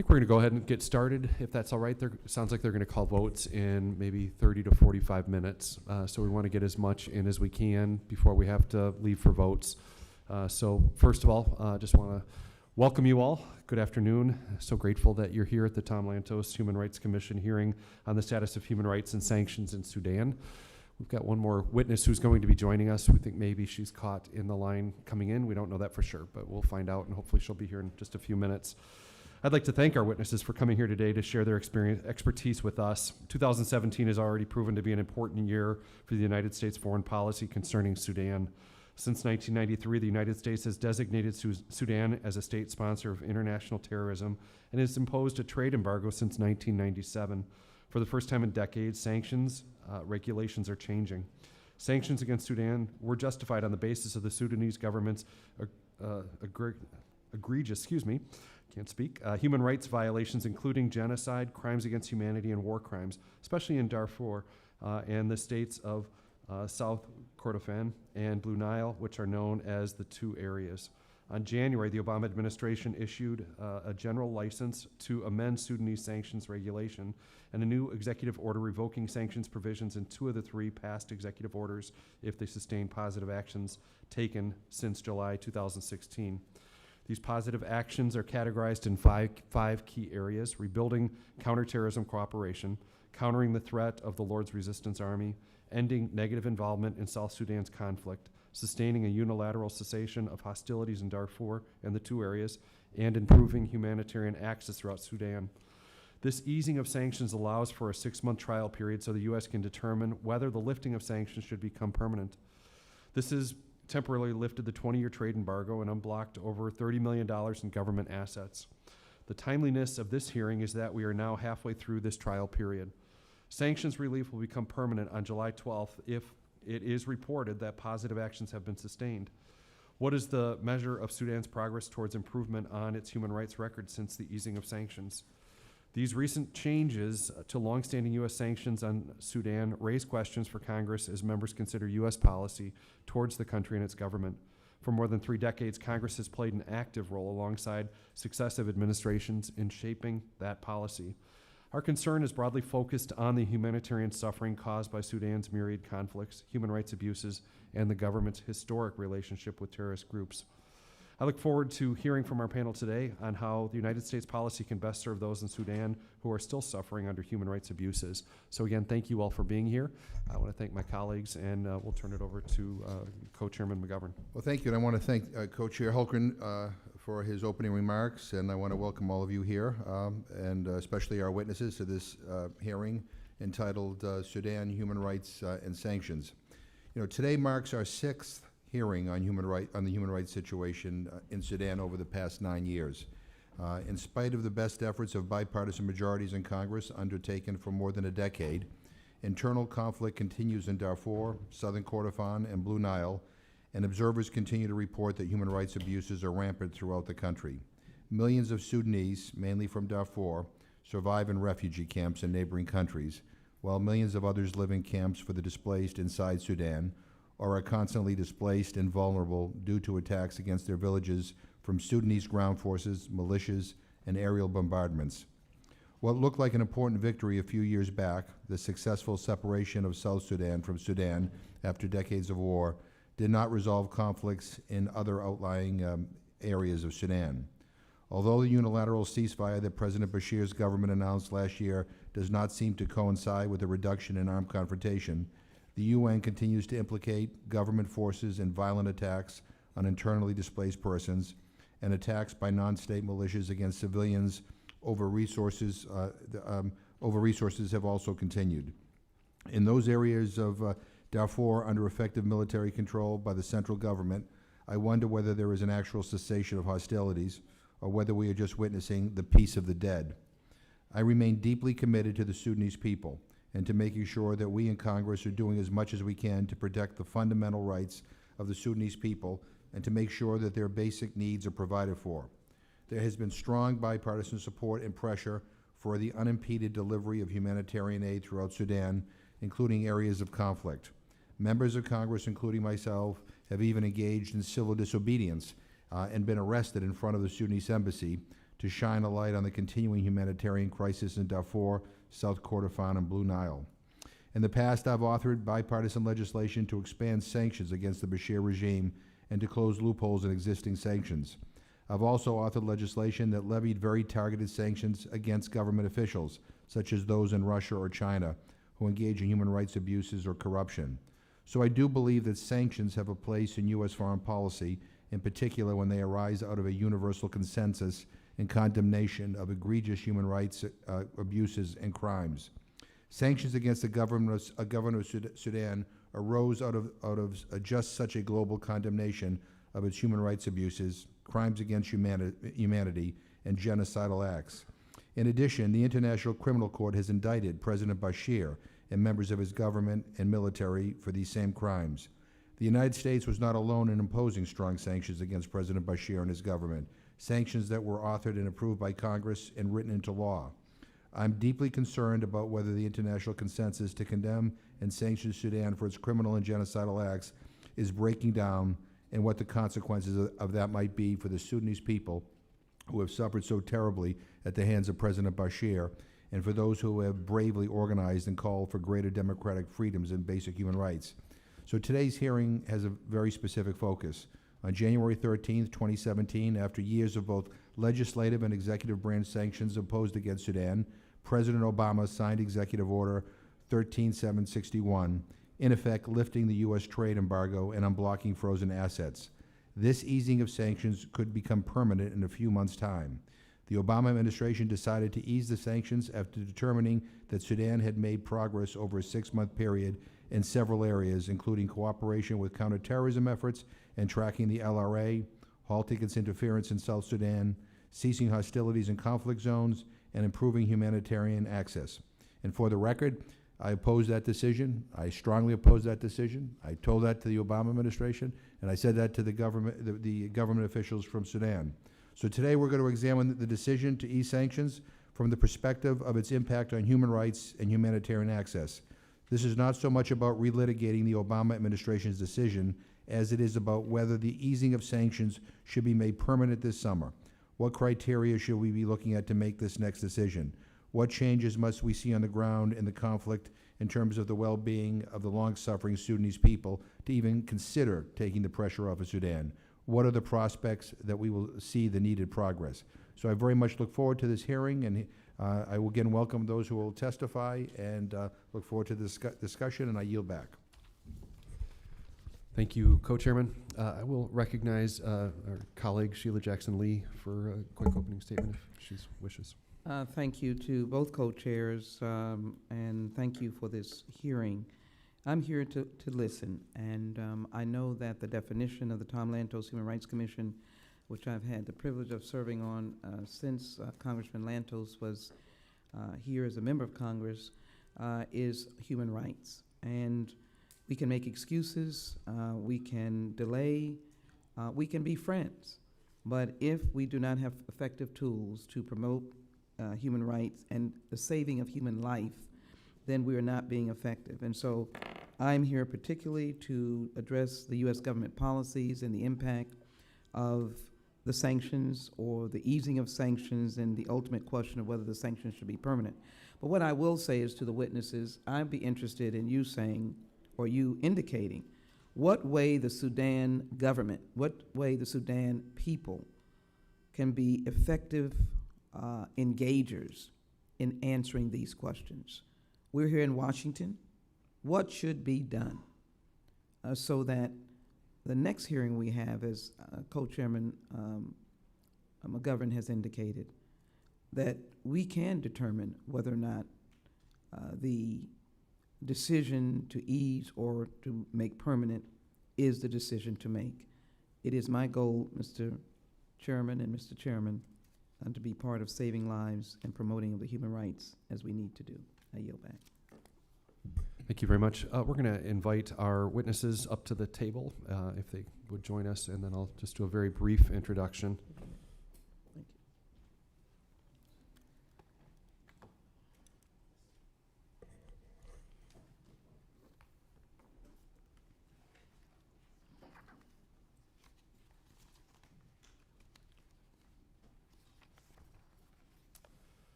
think we're going to go ahead and get started, if that's all right. Sounds like they're going to call votes in maybe 30 to 45 minutes. So we want to get as much in as we can before we have to leave for votes. So first of all, just want to welcome you all. Good afternoon. So grateful that you're here at the Tom Lantos Human Rights Commission hearing on the status of human rights and sanctions in Sudan. We've got one more witness who's going to be joining us. We think maybe she's caught in the line coming in. We don't know that for sure, but we'll find out, and hopefully she'll be here in just a few minutes. I'd like to thank our witnesses for coming here today to share their expertise with us. 2017 has already proven to be an important year for the United States foreign policy concerning Sudan. Since 1993, the United States has designated Sudan as a state sponsor of international terrorism and has imposed a trade embargo since 1997. For the first time in decades, sanctions regulations are changing. Sanctions against Sudan were justified on the basis of the Sudanese government's egregious, human rights violations, including genocide, crimes against humanity, and war crimes, especially in Darfur and the states of South Kordofan and Blue Nile, which are known as the two areas. On January, the Obama administration issued a general license to amend Sudanese sanctions regulation and a new executive order revoking sanctions provisions in 2 of the 3 past executive orders if they sustain positive actions taken since July 2016. These positive actions are categorized in five key areas: rebuilding counterterrorism cooperation, countering the threat of the Lord's Resistance Army, ending negative involvement in South Sudan's conflict, sustaining a unilateral cessation of hostilities in Darfur and the two areas, and improving humanitarian access throughout Sudan. This easing of sanctions allows for a 6-month trial period so the U.S. can determine whether the lifting of sanctions should become permanent. This has temporarily lifted the 20-year trade embargo and unblocked over $30 million in government assets. The timeliness of this hearing is that we are now halfway through this trial period. Sanctions relief will become permanent on July 12th if it is reported that positive actions have been sustained. What is the measure of Sudan's progress towards improvement on its human rights record since the easing of sanctions? These recent changes to longstanding U.S. sanctions on Sudan raise questions for Congress as members consider U.S. policy towards the country and its government. For more than 3 decades, Congress has played an active role alongside successive administrations in shaping that policy. Our concern is broadly focused on the humanitarian suffering caused by Sudan's myriad conflicts, human rights abuses, and the government's historic relationship with terrorist groups. I look forward to hearing from our panel today on how the United States policy can best serve those in Sudan who are still suffering under human rights abuses. So again, thank you all for being here. I want to thank my colleagues, and we'll turn it over to Co-Chairman McGovern. Well, thank you, and I want to thank Co-Chair Hultgren for his opening remarks, and I want to welcome all of you here, and especially our witnesses to this hearing entitled Sudan Human Rights and Sanctions. You know, today marks our 6th hearing on the human rights situation in Sudan over the past 9 years. In spite of the best efforts of bipartisan majorities in Congress undertaken for more than a decade, internal conflict continues in Darfur, Southern Kordofan, and Blue Nile, and observers continue to report that human rights abuses are rampant throughout the country. Millions of Sudanese, mainly from Darfur, survive in refugee camps in neighboring countries, while millions of others live in camps for the displaced inside Sudan, or are constantly displaced and vulnerable due to attacks against their villages from Sudanese ground forces, militias, and aerial bombardments. What looked like an important victory a few years back, the successful separation of South Sudan from Sudan after decades of war, did not resolve conflicts in other outlying areas of Sudan. Although the unilateral ceasefire that President Bashir's government announced last year does not seem to coincide with a reduction in armed confrontation, the UN continues to implicate government forces in violent attacks on internally displaced persons and attacks by non-state militias against civilians over resources have also continued. In those areas of Darfur under effective military control by the central government, I wonder whether there is an actual cessation of hostilities or whether we are just witnessing the peace of the dead. I remain deeply committed to the Sudanese people and to making sure that we in Congress are doing as much as we can to protect the fundamental rights of the Sudanese people and to make sure that their basic needs are provided for. There has been strong bipartisan support and pressure for the unimpeded delivery of humanitarian aid throughout Sudan, including areas of conflict. Members of Congress, including myself, have even engaged in civil disobedience and been arrested in front of the Sudanese embassy to shine a light on the continuing humanitarian crisis in Darfur, South Kordofan, and Blue Nile. In the past, I've authored bipartisan legislation to expand sanctions against the Bashir regime and to close loopholes in existing sanctions. I've also authored legislation that levied very targeted sanctions against government officials, such as those in Russia or China, who engage in human rights abuses or corruption. So I do believe that sanctions have a place in U.S. foreign policy, in particular when they arise out of a universal consensus and condemnation of egregious human rights abuses and crimes. Sanctions against the government of Sudan arose out of just such a global condemnation of its human rights abuses, crimes against humanity, and genocidal acts. In addition, the International Criminal Court has indicted President Bashir and members of his government and military for these same crimes. The United States was not alone in imposing strong sanctions against President Bashir and his government, sanctions that were authored and approved by Congress and written into law. I'm deeply concerned about whether the international consensus to condemn and sanction Sudan for its criminal and genocidal acts is breaking down, and what the consequences of that might be for the Sudanese people who have suffered so terribly at the hands of President Bashir, and for those who have bravely organized and called for greater democratic freedoms and basic human rights. So today's hearing has a very specific focus. On January 13th, 2017, after years of both legislative and executive branch sanctions imposed against Sudan, President Obama signed Executive Order 13761, in effect lifting the U.S. trade embargo and unblocking frozen assets. This easing of sanctions could become permanent in a few months' time. The Obama administration decided to ease the sanctions after determining that Sudan had made progress over a 6-month period in several areas, including cooperation with counterterrorism efforts and tracking the LRA, halting its interference in South Sudan, ceasing hostilities in conflict zones, and improving humanitarian access. And for the record, I oppose that decision. I strongly oppose that decision. I told that to the Obama administration, and I said that to the government officials from Sudan. So today we're going to examine the decision to ease sanctions from the perspective of its impact on human rights and humanitarian access. This is not so much about relitigating the Obama administration's decision as it is about whether the easing of sanctions should be made permanent this summer. What criteria should we be looking at to make this next decision? What changes must we see on the ground in the conflict in terms of the well-being of the long-suffering Sudanese people to even consider taking the pressure off of Sudan? What are the prospects that we will see the needed progress? So I very much look forward to this hearing, and I will again welcome those who will testify, and look forward to this discussion, and I yield back. Thank you, Co-Chairman. I will recognize our colleague Sheila Jackson-Lee for a quick opening statement if she wishes. Thank you to both co-chairs, and thank you for this hearing. I'm here to listen, and I know that the definition of the Tom Lantos Human Rights Commission, which I've had the privilege of serving on since Congressman Lantos was here as a member of Congress, is human rights. And we can make excuses, we can delay, we can be friends, but if we do not have effective tools to promote human rights and the saving of human life, then we are not being effective. And so I'm here particularly to address the U.S. government policies and the impact of the sanctions or the easing of sanctions and the ultimate question of whether the sanctions should be permanent. But what I will say is to the witnesses, I'd be interested in you saying, or you indicating, what way the Sudan government, what way the Sudan people can be effective engagers in answering these questions. We're here in Washington. What should be done so that the next hearing we have, as Co-Chairman McGovern has indicated, that we can determine whether or not the decision to ease or to make permanent is the decision to make. It is my goal, Mr. Chairman and Mr. Chairman, to be part of saving lives and promoting of the human rights as we need to do. I yield back. Thank you very much. We're going to invite our witnesses up to the table if they would join us, and then I'll just do a very brief introduction. Thank you.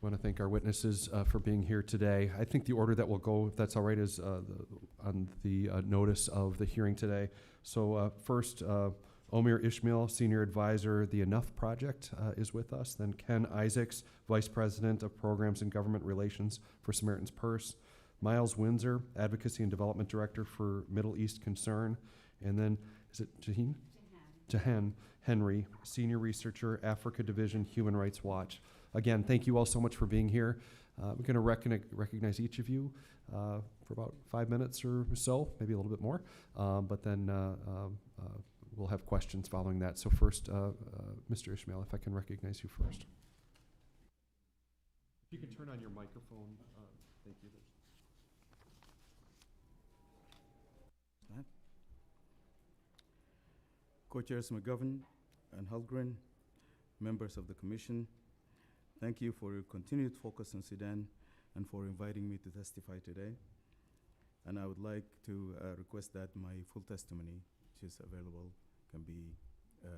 I want to thank our witnesses for being here today. I think the order that will go, if that's all right, is on the notice of the hearing today. So first, Omir Ishmael, Senior Advisor, the Enough Project, is with us. Then Ken Isaacs, Vice President of Programs and Government Relations for Samaritan's Purse. Miles Windsor, Advocacy and Development Director for Middle East Concern. And then, is it Jahan? Jahan Henry, Senior Researcher, Africa Division, Human Rights Watch. Again, thank you all so much for being here. We're going to recognize each of you for about 5 minutes or so, maybe a little bit more. But then we'll have questions following that. So first, Mr. Ishmael, if I can recognize you first. If you can turn on your microphone, thank you. Co-chairs McGovern and Hultgren, members of the Commission, thank you for your continued focus on Sudan and for inviting me to testify today. And I would like to request that my full testimony, which is available, can be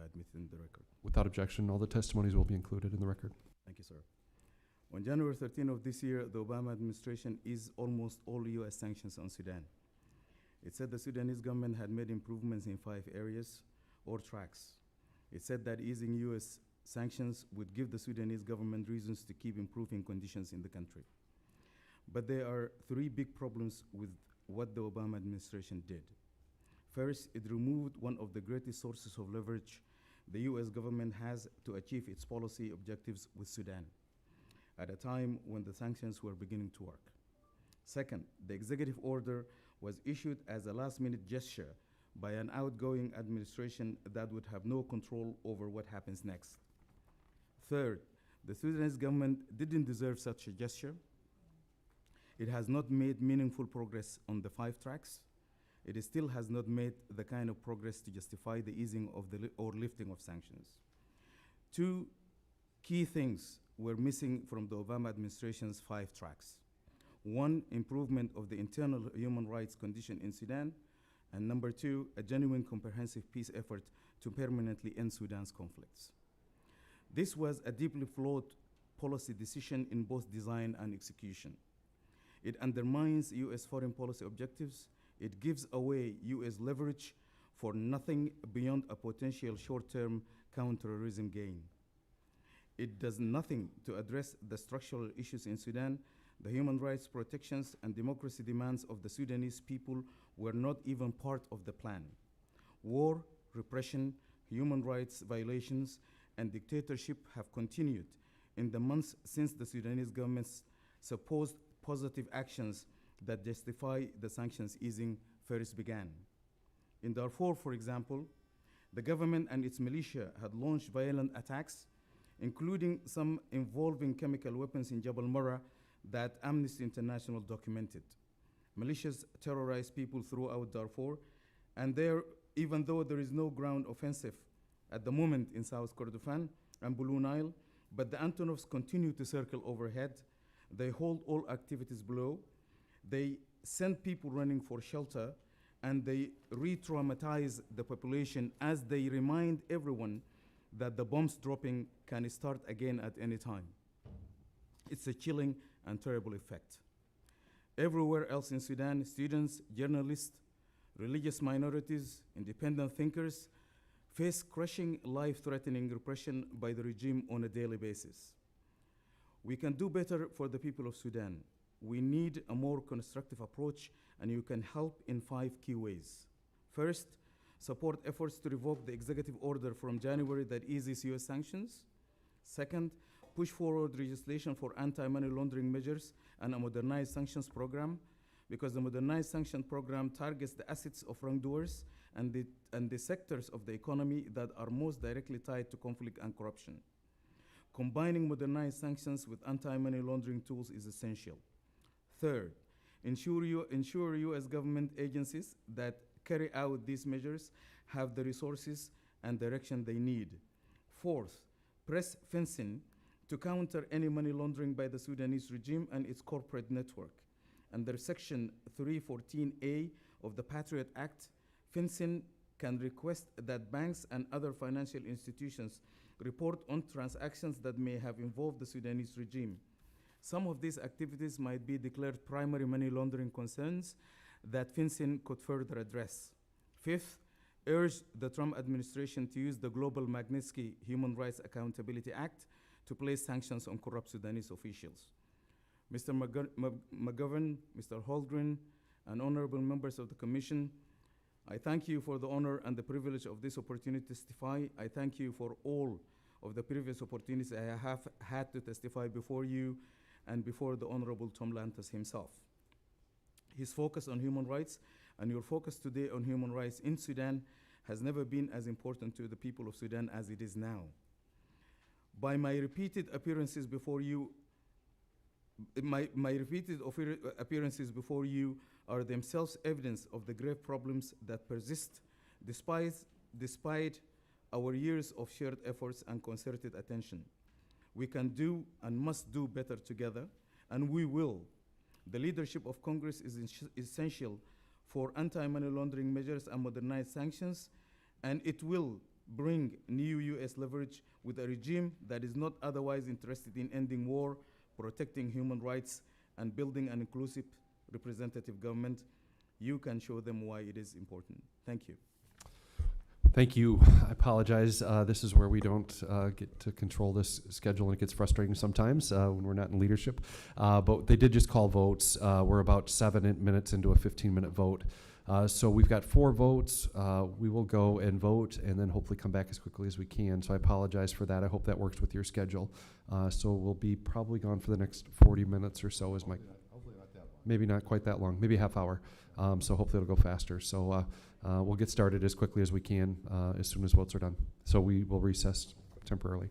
admitted in the record. Without objection, all the testimonies will be included in the record. Thank you, sir. On January 13 of this year, the Obama administration eased almost all U.S. sanctions on Sudan. It said the Sudanese government had made improvements in 5 areas or tracks. It said that easing U.S. sanctions would give the Sudanese government reasons to keep improving conditions in the country. But there are 3 big problems with what the Obama administration did. First, it removed one of the greatest sources of leverage the U.S. government has to achieve its policy objectives with Sudan, at a time when the sanctions were beginning to work. Second, the executive order was issued as a last-minute gesture by an outgoing administration that would have no control over what happens next. Third, the Sudanese government didn't deserve such a gesture. It has not made meaningful progress on the 5 tracks. It still has not made the kind of progress to justify the easing of or lifting of sanctions. 2 key things were missing from the Obama administration's 5 tracks. 1, improvement of the internal human rights condition in Sudan, and number 2, a genuine comprehensive peace effort to permanently end Sudan's conflicts. This was a deeply flawed policy decision in both design and execution. It undermines U.S. foreign policy objectives. It gives away U.S. leverage for nothing beyond a potential short-term counterterrorism gain. It does nothing to address the structural issues in Sudan. The human rights protections and democracy demands of the Sudanese people were not even part of the plan. War, repression, human rights violations, and dictatorship have continued in the months since the Sudanese government's supposed positive actions that justify the sanctions easing first began. In Darfur, for example, the government and its militia had launched violent attacks, including some involving chemical weapons in Jabal Mara that Amnesty International documented. Militias terrorized people throughout Darfur, and even though there is no ground offensive at the moment in South Kordofan and Blue Nile, but the Antonovs continue to circle overhead. They hold all activities below. They send people running for shelter, and they re-traumatize the population as they remind everyone that the bombs dropping can start again at any time. It's a chilling and terrible effect. Everywhere else in Sudan, students, journalists, religious minorities, independent thinkers face crushing, life-threatening repression by the regime on a daily basis. We can do better for the people of Sudan. We need a more constructive approach, and you can help in 5 key ways. First, support efforts to revoke the executive order from January that eases U.S. sanctions. Second, push forward legislation for anti-money laundering measures and a modernized sanctions program, because the modernized sanction program targets the assets of wrongdoers and the sectors of the economy that are most directly tied to conflict and corruption. Combining modernized sanctions with anti-money laundering tools is essential. Third, ensure U.S. government agencies that carry out these measures have the resources and direction they need. Fourth, press fencing to counter any money laundering by the Sudanese regime and its corporate network. Under Section 314A of the Patriot Act, FinCEN can request that banks and other financial institutions report on transactions that may have involved the Sudanese regime. Some of these activities might be declared primary money laundering concerns that FinCEN could further address. Fifth, urge the Trump administration to use the Global Magnitsky Human Rights Accountability Act to place sanctions on corrupt Sudanese officials. Mr. McGovern, Mr. Holmgren, and honorable members of the Commission, I thank you for the honor and the privilege of this opportunity to testify. I thank you for all of the previous opportunities I have had to testify before you and before the Honorable Tom Lantos himself. His focus on human rights and your focus today on human rights in Sudan has never been as important to the people of Sudan as it is now. By my repeated appearances before you, appearances before you are themselves evidence of the grave problems that persist despite our years of shared efforts and concerted attention. We can do and must do better together, and we will. The leadership of Congress is essential for anti-money laundering measures and modernized sanctions, and it will bring new U.S. leverage with a regime that is not otherwise interested in ending war, protecting human rights, and building an inclusive representative government. You can show them why it is important. Thank you. Thank you. I apologize. This is where we don't get to control this schedule, and it gets frustrating sometimes when we're not in leadership. But they did just call votes. We're about 7 minutes into a 15-minute vote. So we've got 4 votes. We will go and vote and then hopefully come back as quickly as we can. So I apologize for that. I hope that works with your schedule. So we'll be probably gone for the next 40 minutes or so. Is my Hopefully not that long. maybe not quite that long, maybe a half hour. So hopefully it'll go faster. So we'll get started as quickly as we can as soon as votes are done. So we will recess temporarily.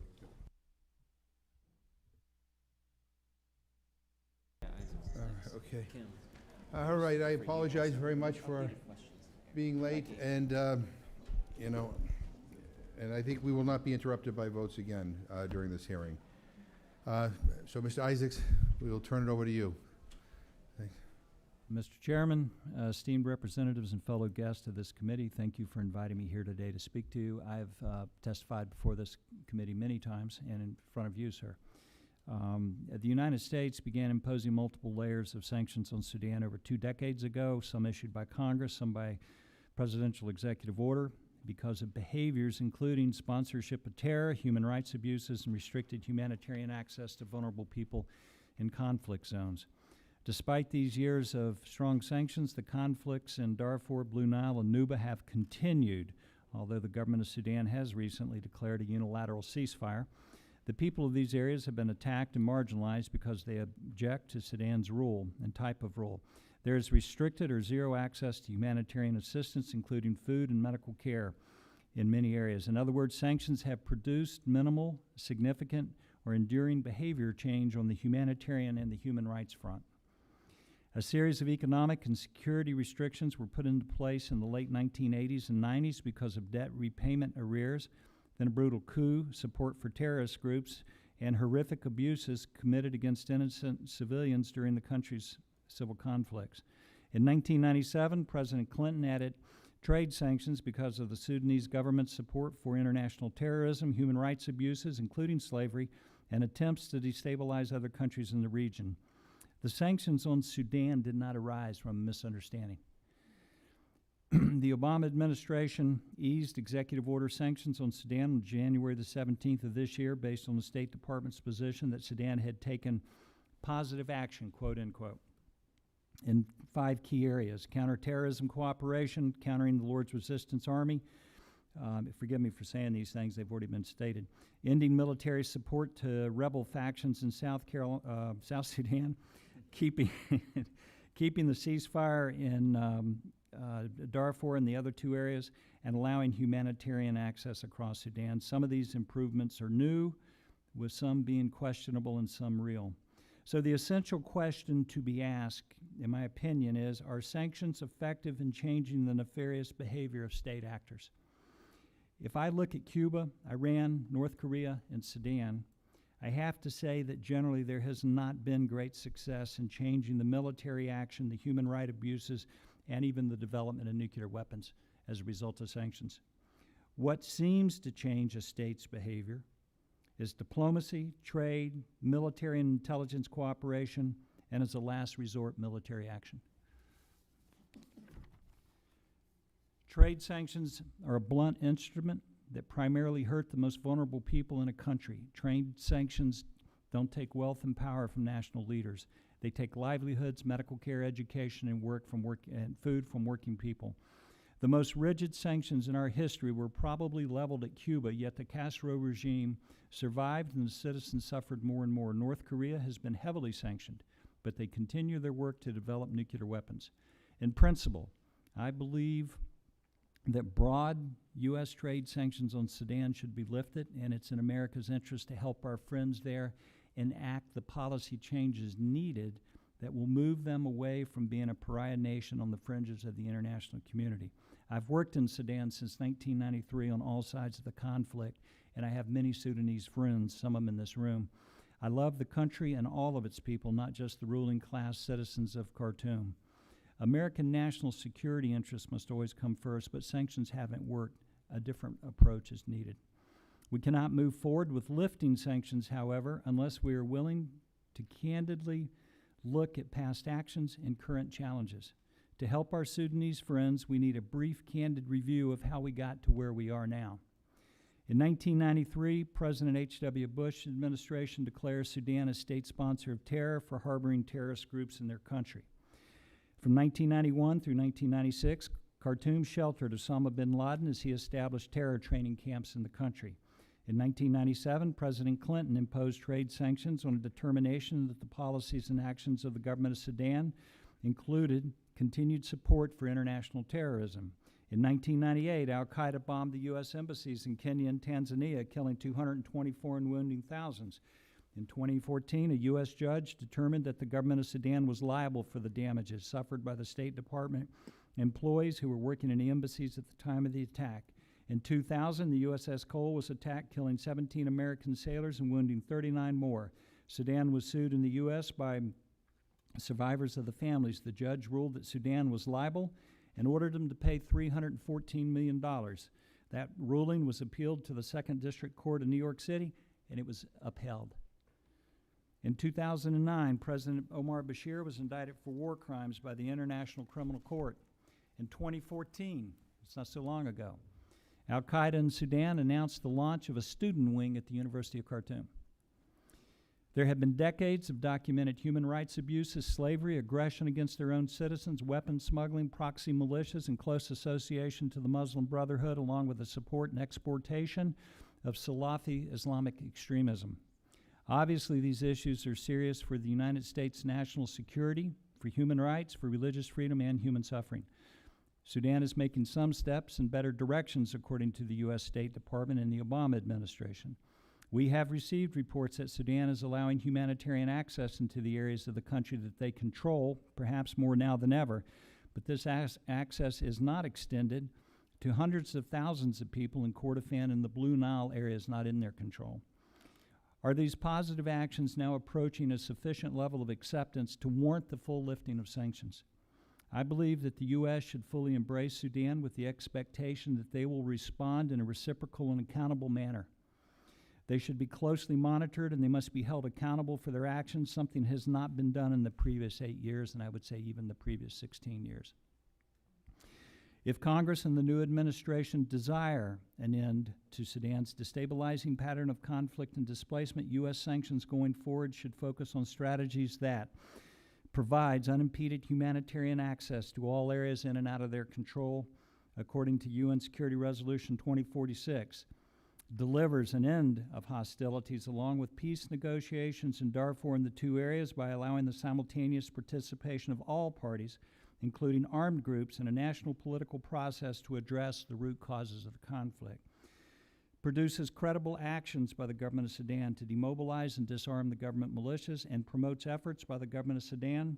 Okay. All right, I apologize very much for being late, and, you know, and I think we will not be interrupted by votes again during this hearing. So, Mr. Isaacs, we will turn it over to you. Thanks. Mr. Chairman, esteemed representatives and fellow guests of this committee, thank you for inviting me here today to speak to you. I have testified before this committee many times and in front of you, sir. The United States began imposing multiple layers of sanctions on Sudan over 2 decades ago, some issued by Congress, some by presidential executive order, because of behaviors including sponsorship of terror, human rights abuses, and restricted humanitarian access to vulnerable people in conflict zones. Despite these years of strong sanctions, the conflicts in Darfur, Blue Nile, and Nuba have continued, although the government of Sudan has recently declared a unilateral ceasefire. The people of these areas have been attacked and marginalized because they object to Sudan's rule and type of rule. There is restricted or zero access to humanitarian assistance, including food and medical care in many areas. In other words, sanctions have produced minimal, significant, or enduring behavior change on the humanitarian and the human rights front. A series of economic and security restrictions were put into place in the late 1980s and 90s because of debt repayment arrears, then a brutal coup, support for terrorist groups, and horrific abuses committed against innocent civilians during the country's civil conflicts. In 1997, President Clinton added trade sanctions because of the Sudanese government's support for international terrorism, human rights abuses, including slavery, and attempts to destabilize other countries in the region. The sanctions on Sudan did not arise from a misunderstanding. The Obama administration eased executive order sanctions on Sudan on January the 17th of this year based on the State Department's position that Sudan had taken positive action, quote unquote, in 5 key areas: counterterrorism cooperation, countering the Lord's Resistance Army, forgive me for saying these things, they've already been stated, ending military support to rebel factions in South Sudan, keeping the ceasefire in Darfur and the other 2 areas, and allowing humanitarian access across Sudan. Some of these improvements are new, with some being questionable and some real. So the essential question to be asked, in my opinion, is, are sanctions effective in changing the nefarious behavior of state actors? If I look at Cuba, Iran, North Korea, and Sudan, I have to say that generally there has not been great success in changing the military action, the human rights abuses, and even the development of nuclear weapons as a result of sanctions. What seems to change a state's behavior is diplomacy, trade, military and intelligence cooperation, and as a last resort, military action. Trade sanctions are a blunt instrument that primarily hurt the most vulnerable people in a country. Trade sanctions don't take wealth and power from national leaders. They take livelihoods, medical care, education, and food from working people. The most rigid sanctions in our history were probably leveled at Cuba, yet the Castro regime survived and the citizens suffered more and more. North Korea has been heavily sanctioned, but they continue their work to develop nuclear weapons. In principle, I believe that broad U.S. trade sanctions on Sudan should be lifted, and it's in America's interest to help our friends there enact the policy changes needed that will move them away from being a pariah nation on the fringes of the international community. I've worked in Sudan since 1993 on all sides of the conflict, and I have many Sudanese friends, some of them in this room. I love the country and all of its people, not just the ruling class citizens of Khartoum. American national security interests must always come first, but sanctions haven't worked. A different approach is needed. We cannot move forward with lifting sanctions, however, unless we are willing to candidly look at past actions and current challenges. To help our Sudanese friends, we need a brief, candid review of how we got to where we are now. In 1993, President H.W. Bush administration declared Sudan a state sponsor of terror for harboring terrorist groups in their country. From 1991 through 1996, Khartoum sheltered Osama bin Laden as he established terror training camps in the country. In 1997, President Clinton imposed trade sanctions on a determination that the policies and actions of the government of Sudan included continued support for international terrorism. In 1998, al-Qaeda bombed the U.S. embassies in Kenya and Tanzania, killing 224 and wounding thousands. In 2014, a U.S. judge determined that the government of Sudan was liable for the damages suffered by the State Department employees who were working in the embassies at the time of the attack. In 2000, the USS Cole was attacked, killing 17 American sailors and wounding 39 more. Sudan was sued in the U.S. by survivors of the families. The judge ruled that Sudan was liable and ordered them to pay $314 million. That ruling was appealed to the 2nd District Court of New York City, and it was upheld. In 2009, President Omar Bashir was indicted for war crimes by the International Criminal Court. In 2014, it's not so long ago, al-Qaeda in Sudan announced the launch of a student wing at the University of Khartoum. There have been decades of documented human rights abuses, slavery, aggression against their own citizens, weapons smuggling, proxy militias, and close association to the Muslim Brotherhood, along with the support and exportation of Salafi Islamic extremism. Obviously, these issues are serious for the United States national security, for human rights, for religious freedom, and human suffering. Sudan is making some steps in better directions, according to the U.S. State Department and the Obama administration. We have received reports that Sudan is allowing humanitarian access into the areas of the country that they control, perhaps more now than ever, but this access is not extended to hundreds of thousands of people in Kordofan and the Blue Nile areas not in their control. Are these positive actions now approaching a sufficient level of acceptance to warrant the full lifting of sanctions? I believe that the U.S. should fully embrace Sudan with the expectation that they will respond in a reciprocal and accountable manner. They should be closely monitored and they must be held accountable for their actions. Something has not been done in the previous 8 years, and I would say even the previous 16 years. If Congress and the new administration desire an end to Sudan's destabilizing pattern of conflict and displacement, U.S. sanctions going forward should focus on strategies that provides unimpeded humanitarian access to all areas in and out of their control, according to UN Security Resolution 2046, delivers an end of hostilities along with peace negotiations in Darfur and the two areas by allowing the simultaneous participation of all parties, including armed groups, in a national political process to address the root causes of the conflict. Produces credible actions by the government of Sudan to demobilize and disarm the government militias, and promotes efforts by the government of Sudan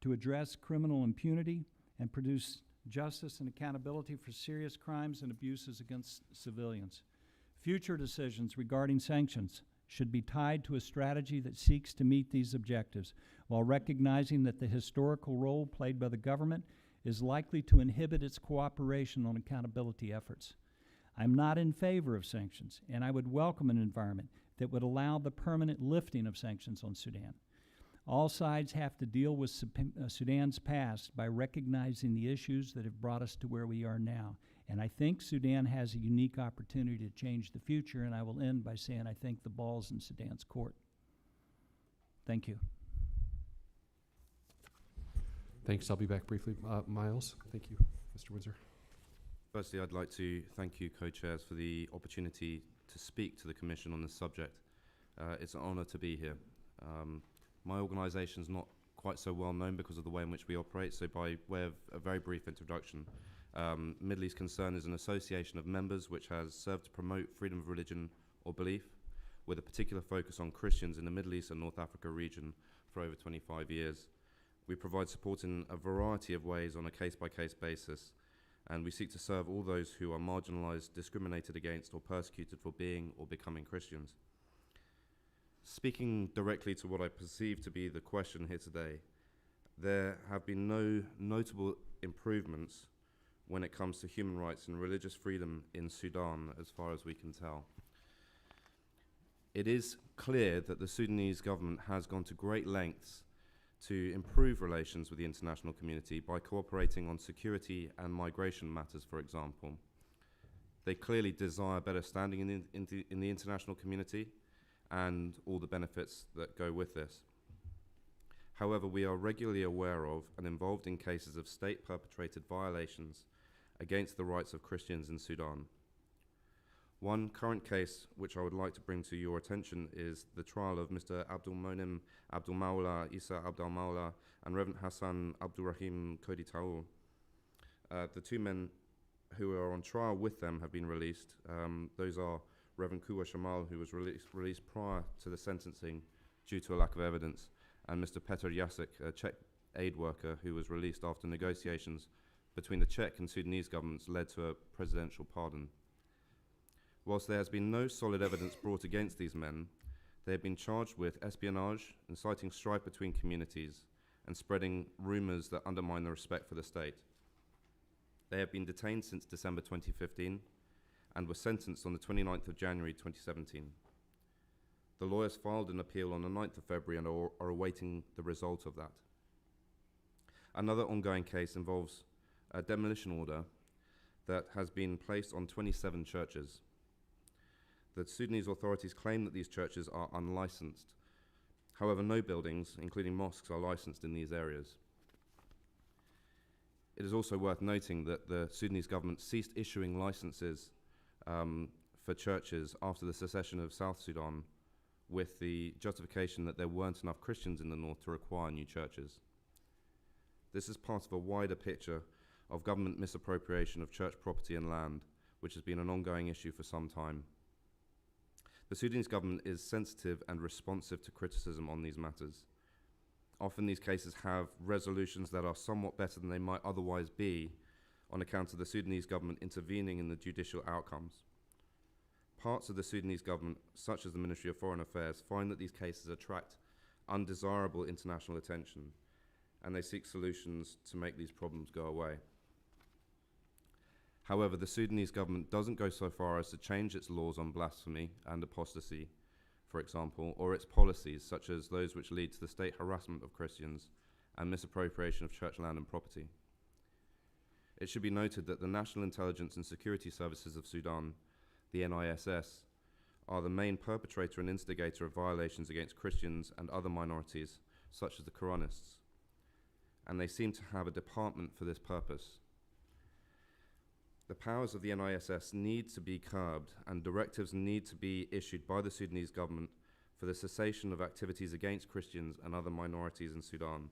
to address criminal impunity and produce justice and accountability for serious crimes and abuses against civilians. Future decisions regarding sanctions should be tied to a strategy that seeks to meet these objectives, while recognizing that the historical role played by the government is likely to inhibit its cooperation on accountability efforts. I'm not in favor of sanctions, and I would welcome an environment that would allow the permanent lifting of sanctions on Sudan. All sides have to deal with Sudan's past by recognizing the issues that have brought us to where we are now. And I think Sudan has a unique opportunity to change the future, and I will end by saying I think the ball's in Sudan's court. Thank you. Thanks. I'll be back briefly. Miles, thank you. Mr. Windsor. Firstly, I'd like to thank you, co-chairs, for the opportunity to speak to the Commission on this subject. It's an honour to be here. My organisation is not quite so well known because of the way in which we operate, so by way of a very brief introduction, Middle East Concern is an association of members which has served to promote freedom of religion or belief, with a particular focus on Christians in the Middle East and North Africa region for over 25 years. We provide support in a variety of ways on a case-by-case basis, and we seek to serve all those who are marginalised, discriminated against, or persecuted for being or becoming Christians. Speaking directly to what I perceive to be the question here today, there have been no notable improvements when it comes to human rights and religious freedom in Sudan, as far as we can tell. It is clear that the Sudanese government has gone to great lengths to improve relations with the international community by cooperating on security and migration matters, for example. They clearly desire better standing in the international community and all the benefits that go with this. However, we are regularly aware of and involved in cases of state-perpetrated violations against the rights of Christians in Sudan. One current case which I would like to bring to your attention is the trial of Mr. Abdul Monem Abdul Mawla Isa Abdul Mawla and Reverend Hassan Abdul Rahim Kodi Taul. The two men who are on trial with them have been released. Those are Reverend Kuwa Shamal, who was released prior to the sentencing due to a lack of evidence, and Mr. Petr Jacek, a Czech aid worker who was released after negotiations between the Czech and Sudanese governments led to a presidential pardon. Whilst there has been no solid evidence brought against these men, they have been charged with espionage, inciting strife between communities, and spreading rumours that undermine the respect for the state. They have been detained since December 2015 and were sentenced on the 29th of January 2017. The lawyers filed an appeal on the 9th of February and are awaiting the result of that. Another ongoing case involves a demolition order that has been placed on 27 churches. The Sudanese authorities claim that these churches are unlicensed. However, no buildings, including mosques, are licensed in these areas. It is also worth noting that the Sudanese government ceased issuing licenses for churches after the secession of South Sudan, with the justification that there weren't enough Christians in the north to require new churches. This is part of a wider picture of government misappropriation of church property and land, which has been an ongoing issue for some time. The Sudanese government is sensitive and responsive to criticism on these matters. Often these cases have resolutions that are somewhat better than they might otherwise be on account of the Sudanese government intervening in the judicial outcomes. Parts of the Sudanese government, such as the Ministry of Foreign Affairs, find that these cases attract undesirable international attention, and they seek solutions to make these problems go away. However, the Sudanese government doesn't go so far as to change its laws on blasphemy and apostasy, for example, or its policies, such as those which lead to the state harassment of Christians and misappropriation of church land and property. It should be noted that the National Intelligence and Security Services of Sudan, the NISS, are the main perpetrator and instigator of violations against Christians and other minorities, such as the Quranists, and they seem to have a department for this purpose. The powers of the NISS need to be curbed, and directives need to be issued by the Sudanese government for the cessation of activities against Christians and other minorities in Sudan.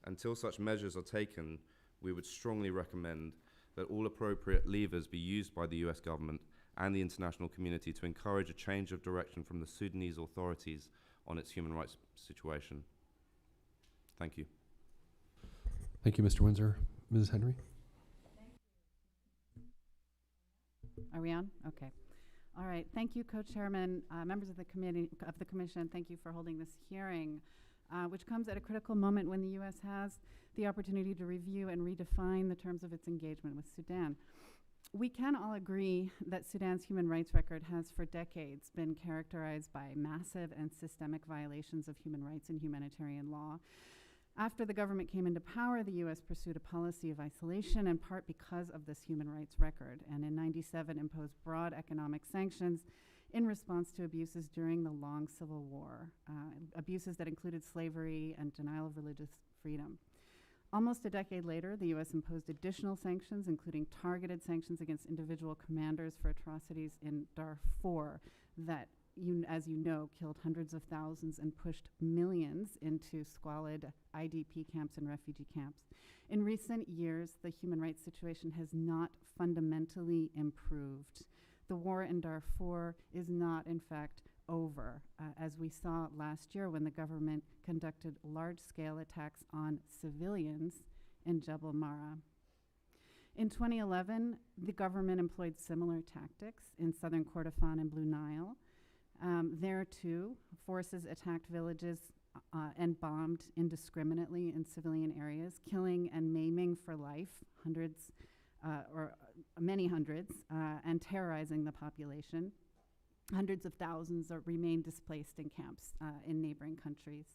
Until such measures are taken, we would strongly recommend that all appropriate levers be used by the US government and the international community to encourage a change of direction from the Sudanese authorities on its human rights situation. Thank you. Thank you, Mr. Windsor. Ms. Henry? Are we on? Okay. All right. Thank you, Co-Chairman, members of the Commission. Thank you for holding this hearing, which comes at a critical moment when the U.S. has the opportunity to review and redefine the terms of its engagement with Sudan. We can all agree that Sudan's human rights record has for decades been characterized by massive and systemic violations of human rights and humanitarian law. After the government came into power, the U.S. pursued a policy of isolation, in part because of this human rights record, and in '97 imposed broad economic sanctions in response to abuses during the long civil war, abuses that included slavery and denial of religious freedom. Almost a decade later, the U.S. imposed additional sanctions, including targeted sanctions against individual commanders for atrocities in Darfur that, as you know, killed hundreds of thousands and pushed millions into squalid IDP camps and refugee camps. In recent years, the human rights situation has not fundamentally improved. The war in Darfur is not, in fact, over, as we saw last year when the government conducted large-scale attacks on civilians in Jebel Mara. In 2011, the government employed similar tactics in southern Kordofan and Blue Nile. There, too, forces attacked villages and bombed indiscriminately in civilian areas, killing and maiming for life hundreds, or many hundreds, and terrorizing the population. Hundreds of thousands remain displaced in camps in neighboring countries.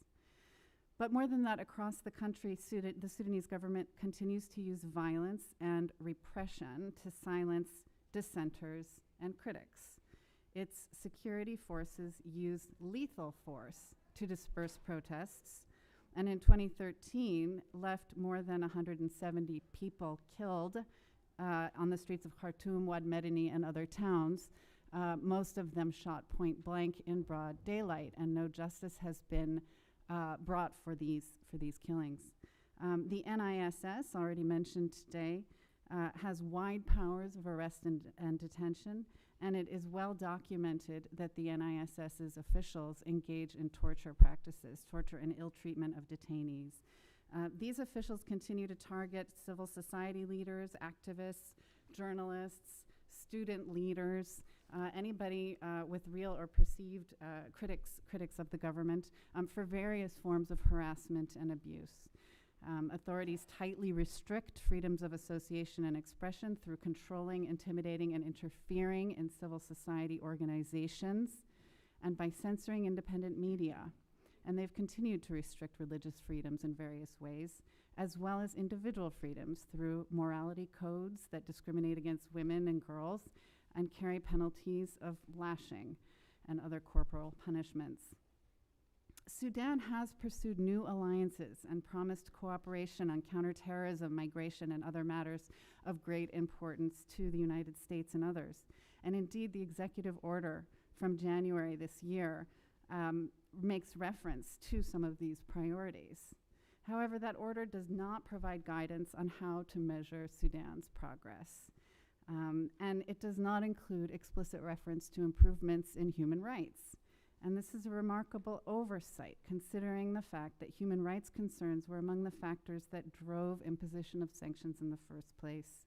But more than that, across the country, the Sudanese government continues to use violence and repression to silence dissenters and critics. Its security forces use lethal force to disperse protests, and in 2013 left more than 170 people killed on the streets of Khartoum, Wad Medani, and other towns, most of them shot point blank in broad daylight, and no justice has been brought for these killings. The NISS, already mentioned today, has wide powers of arrest and detention, and it is well documented that the NISS's officials engage in torture practices, torture and ill treatment of detainees. These officials continue to target civil society leaders, activists, journalists, student leaders, anybody with real or perceived critics of the government for various forms of harassment and abuse. Authorities tightly restrict freedoms of association and expression through controlling, intimidating, and interfering in civil society organizations, and by censoring independent media. And they've continued to restrict religious freedoms in various ways, as well as individual freedoms through morality codes that discriminate against women and girls and carry penalties of lashing and other corporal punishments. Sudan has pursued new alliances and promised cooperation on counterterrorism, migration, and other matters of great importance to the United States and others. And indeed, the executive order from January this year makes reference to some of these priorities. However, that order does not provide guidance on how to measure Sudan's progress. And it does not include explicit reference to improvements in human rights. And this is a remarkable oversight, considering the fact that human rights concerns were among the factors that drove imposition of sanctions in the first place.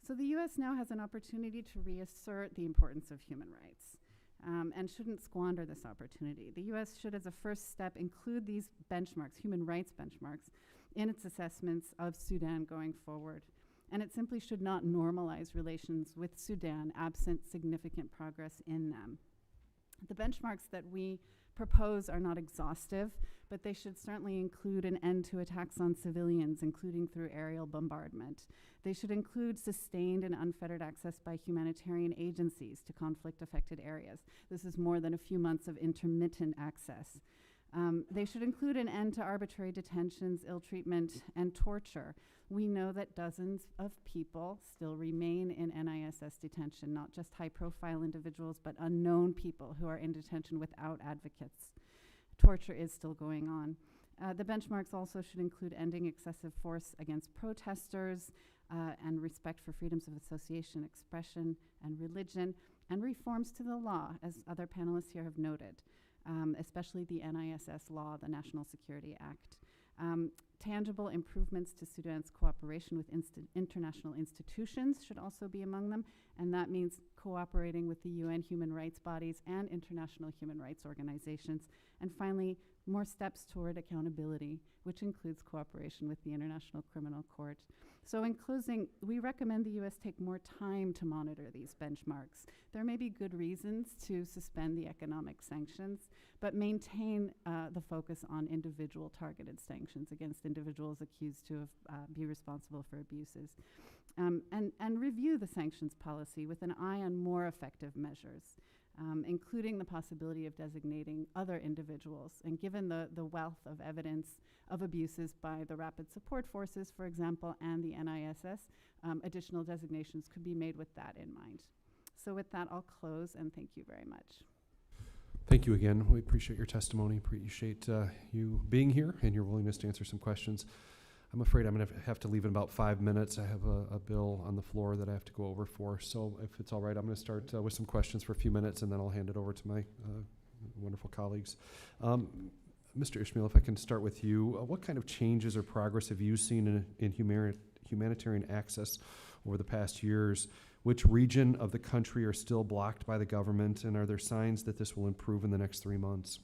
So the U.S. now has an opportunity to reassert the importance of human rights. And shouldn't squander this opportunity. The U.S. should, as a first step, include these benchmarks, human rights benchmarks, in its assessments of Sudan going forward. And it simply should not normalize relations with Sudan absent significant progress in them. The benchmarks that we propose are not exhaustive, but they should certainly include an end to attacks on civilians, including through aerial bombardment. They should include sustained and unfettered access by humanitarian agencies to conflict-affected areas. This is more than a few months of intermittent access. They should include an end to arbitrary detentions, ill treatment, and torture. We know that dozens of people still remain in NISS detention, not just high-profile individuals, but unknown people who are in detention without advocates. Torture is still going on. The benchmarks also should include ending excessive force against protesters and respect for freedoms of association, expression, and religion, and reforms to the law, as other panelists here have noted, especially the NISS law, the National Security Act. Tangible improvements to Sudan's cooperation with international institutions should also be among them, and that means cooperating with the UN human rights bodies and international human rights organizations. And finally, more steps toward accountability, which includes cooperation with the International Criminal Court. So in closing, we recommend the U.S. take more time to monitor these benchmarks. There may be good reasons to suspend the economic sanctions, but maintain the focus on individual targeted sanctions against individuals accused to be responsible for abuses. And review the sanctions policy with an eye on more effective measures, including the possibility of designating other individuals. And given the wealth of evidence of abuses by the Rapid Support Forces, for example, and the NISS, additional designations could be made with that in mind. So with that, I'll close, and thank you very much. Thank you again. We appreciate your testimony, appreciate you being here and your willingness to answer some questions. I'm afraid I'm going to have to leave in about 5 minutes. I have a bill on the floor that I have to go over for. So if it's all right, I'm going to start with some questions for a few minutes, and then I'll hand it over to my wonderful colleagues. Mr. Ishmael, if I can start with you, what kind of changes or progress have you seen in humanitarian access over the past years? Which region of the country are still blocked by the government, and are there signs that this will improve in the next 3 months?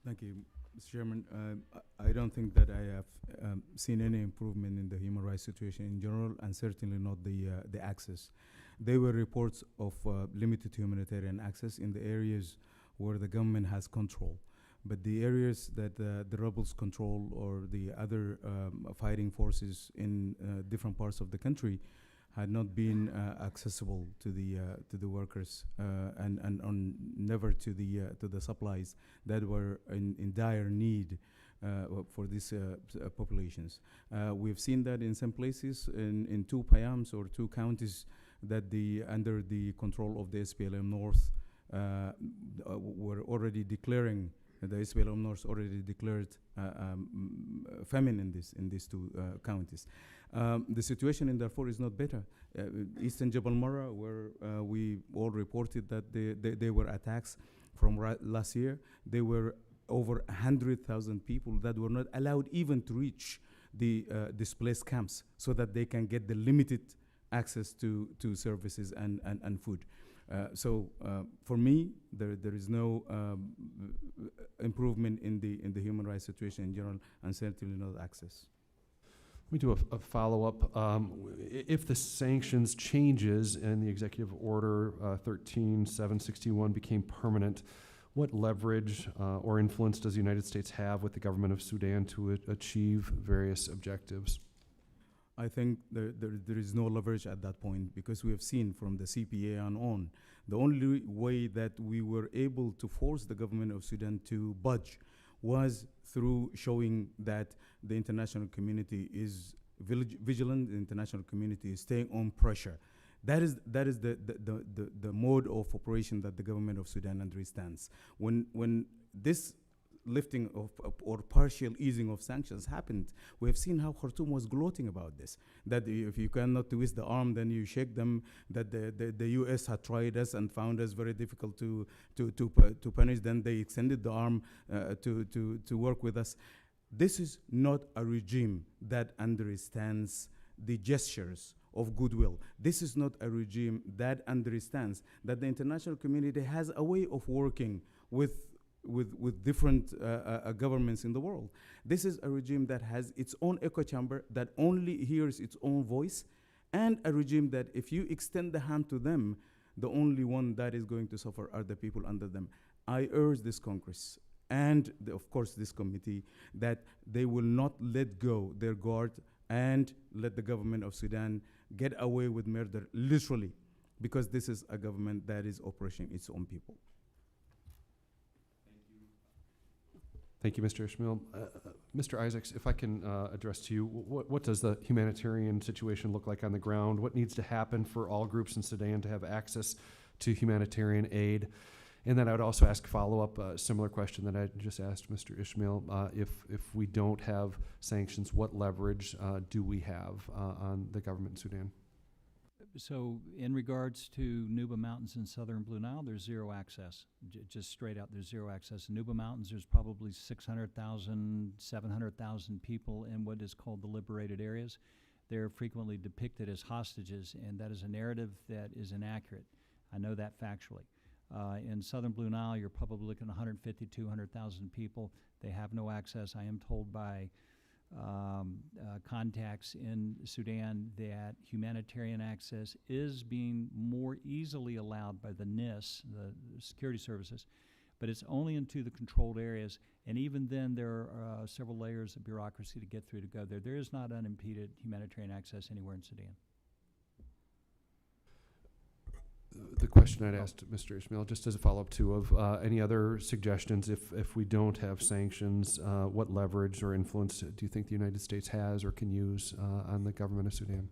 Thank you, Mr. Chairman. I don't think that I have seen any improvement in the human rights situation in general, and certainly not the access. There were reports of limited humanitarian access in the areas where the government has control. But the areas that the rebels control, or the other fighting forces in different parts of the country, had not been accessible to the workers and never to the supplies that were in dire need for these populations. We've seen that in some places, in 2 Payams or 2 counties that under the control of the SPLM North were already declaring. The SPLM North already declared famine in these 2 counties. The situation in Darfur is not better. Eastern Jabal Mara, where we all reported that there were attacks from last year, there were over 100,000 people that were not allowed even to reach the displaced camps, so that they can get the limited access to services and food. So for me, there is no improvement in the human rights situation in general, and certainly not access. Let me do a follow-up. If the sanctions changes and the Executive Order 13761 became permanent, what leverage or influence does the United States have with the government of Sudan to achieve various objectives? I think there is no leverage at that point, because we have seen from the CPA and on, the only way that we were able to force the government of Sudan to budge was through showing that the international community is vigilant, the international community is staying on pressure. That is the mode of operation that the government of Sudan understands. When this lifting of or partial easing of sanctions happened, we have seen how Khartoum was gloating about this, that if you cannot twist the arm, then you shake them, that the US had tried us and found us very difficult to punish, then they extended the arm to work with us. This is not a regime that understands the gestures of goodwill. This is not a regime that understands that the international community has a way of working with different governments in the world. This is a regime that has its own echo chamber, that only hears its own voice, and a regime that if you extend the hand to them, the only one that is going to suffer are the people under them. I urge this Congress and of course this committee that they will not let go their guard and let the government of Sudan get away with murder, literally, because this is a government that is oppressing its own people. Thank you, Mr. Ishmael. Mr. Isaacs, if I can address to you, what does the humanitarian situation look like on the ground? What needs to happen for all groups in Sudan to have access to humanitarian aid? And then I would also ask follow-up, similar question that I just asked Mr. Ishmael. If we don't have sanctions, what leverage do we have on the government in Sudan? So in regards to Nuba Mountains in southern Blue Nile, there's zero access. Just straight out, there's zero access. In Nuba Mountains, there's probably 600,000, 700,000 people in what is called the liberated areas. They're frequently depicted as hostages, and that is a narrative that is inaccurate. I know that factually. In southern Blue Nile, you're probably looking at 150, 200,000 people. They have no access. I am told by contacts in Sudan that humanitarian access is being more easily allowed by the NIS, the security services, but it's only into the controlled areas, and even then there are several layers of bureaucracy to get through to go there. There is not unimpeded humanitarian access anywhere in Sudan. The question I'd asked Mr. Ismail, just as a follow-up too, of any other suggestions if we don't have sanctions, what leverage or influence do you think the United States has or can use on the government of Sudan?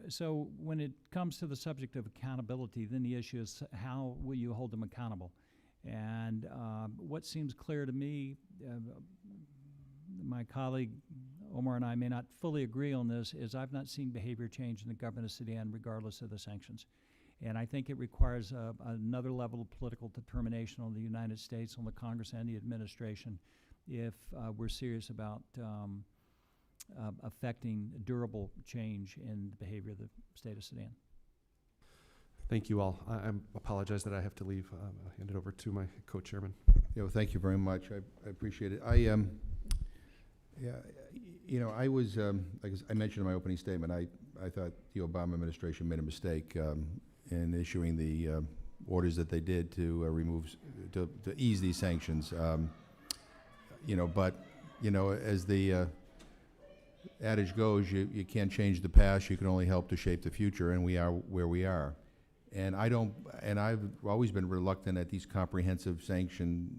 So when it comes to the subject of accountability, then the issue is how will you hold them accountable? And what seems clear to me, my colleague Omar and I may not fully agree on this, is I've not seen behavior change in the government of Sudan regardless of the sanctions. And I think it requires another level of political determination on the United States, on the Congress and the administration, if we're serious about affecting durable change in the behavior of the state of Sudan. Thank you all. I apologize that I have to leave. I'll hand it over to my co-chairman. Thank you very much. I appreciate it. I was, like I mentioned in my opening statement, I thought the Obama administration made a mistake in issuing the orders that they did to to ease these sanctions. But as the adage goes, you can't change the past. You can only help to shape the future, and we are where we are. And I've always been reluctant at these comprehensive sanction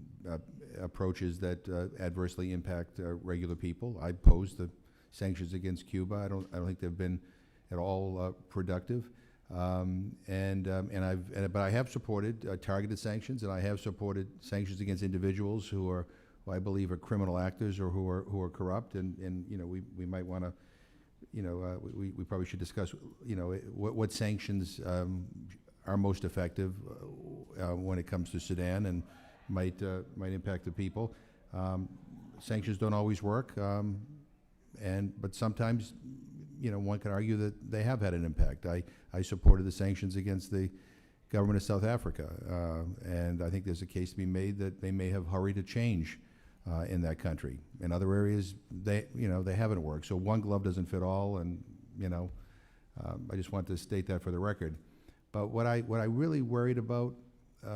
approaches that adversely impact regular people. I opposed the sanctions against Cuba. I don't think they've been at all productive. But I have supported targeted sanctions, and I have supported sanctions against individuals who I believe are criminal actors or who are corrupt. And we might want to, we probably should discuss, what sanctions are most effective when it comes to Sudan and might impact the people. Sanctions don't always work, but sometimes one can argue that they have had an impact. I supported the sanctions against the government of South Africa, and I think there's a case to be made that they may have hurried a change in that country. In other areas, they haven't worked. So one glove doesn't fit all, and I just want to state that for the record. But what I really worried about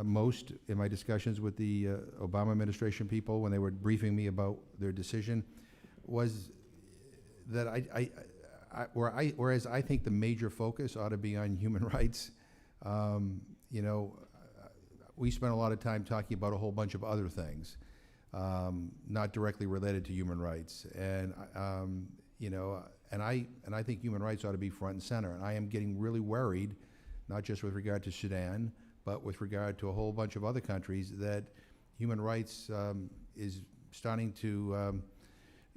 most in my discussions with the Obama administration people when they were briefing me about their decision was that whereas I think the major focus ought to be on human rights, we spent a lot of time talking about a whole bunch of other things, not directly related to human rights. And I think human rights ought to be front and center. And I am getting really worried, not just with regard to Sudan, but with regard to a whole bunch of other countries, that human rights is starting to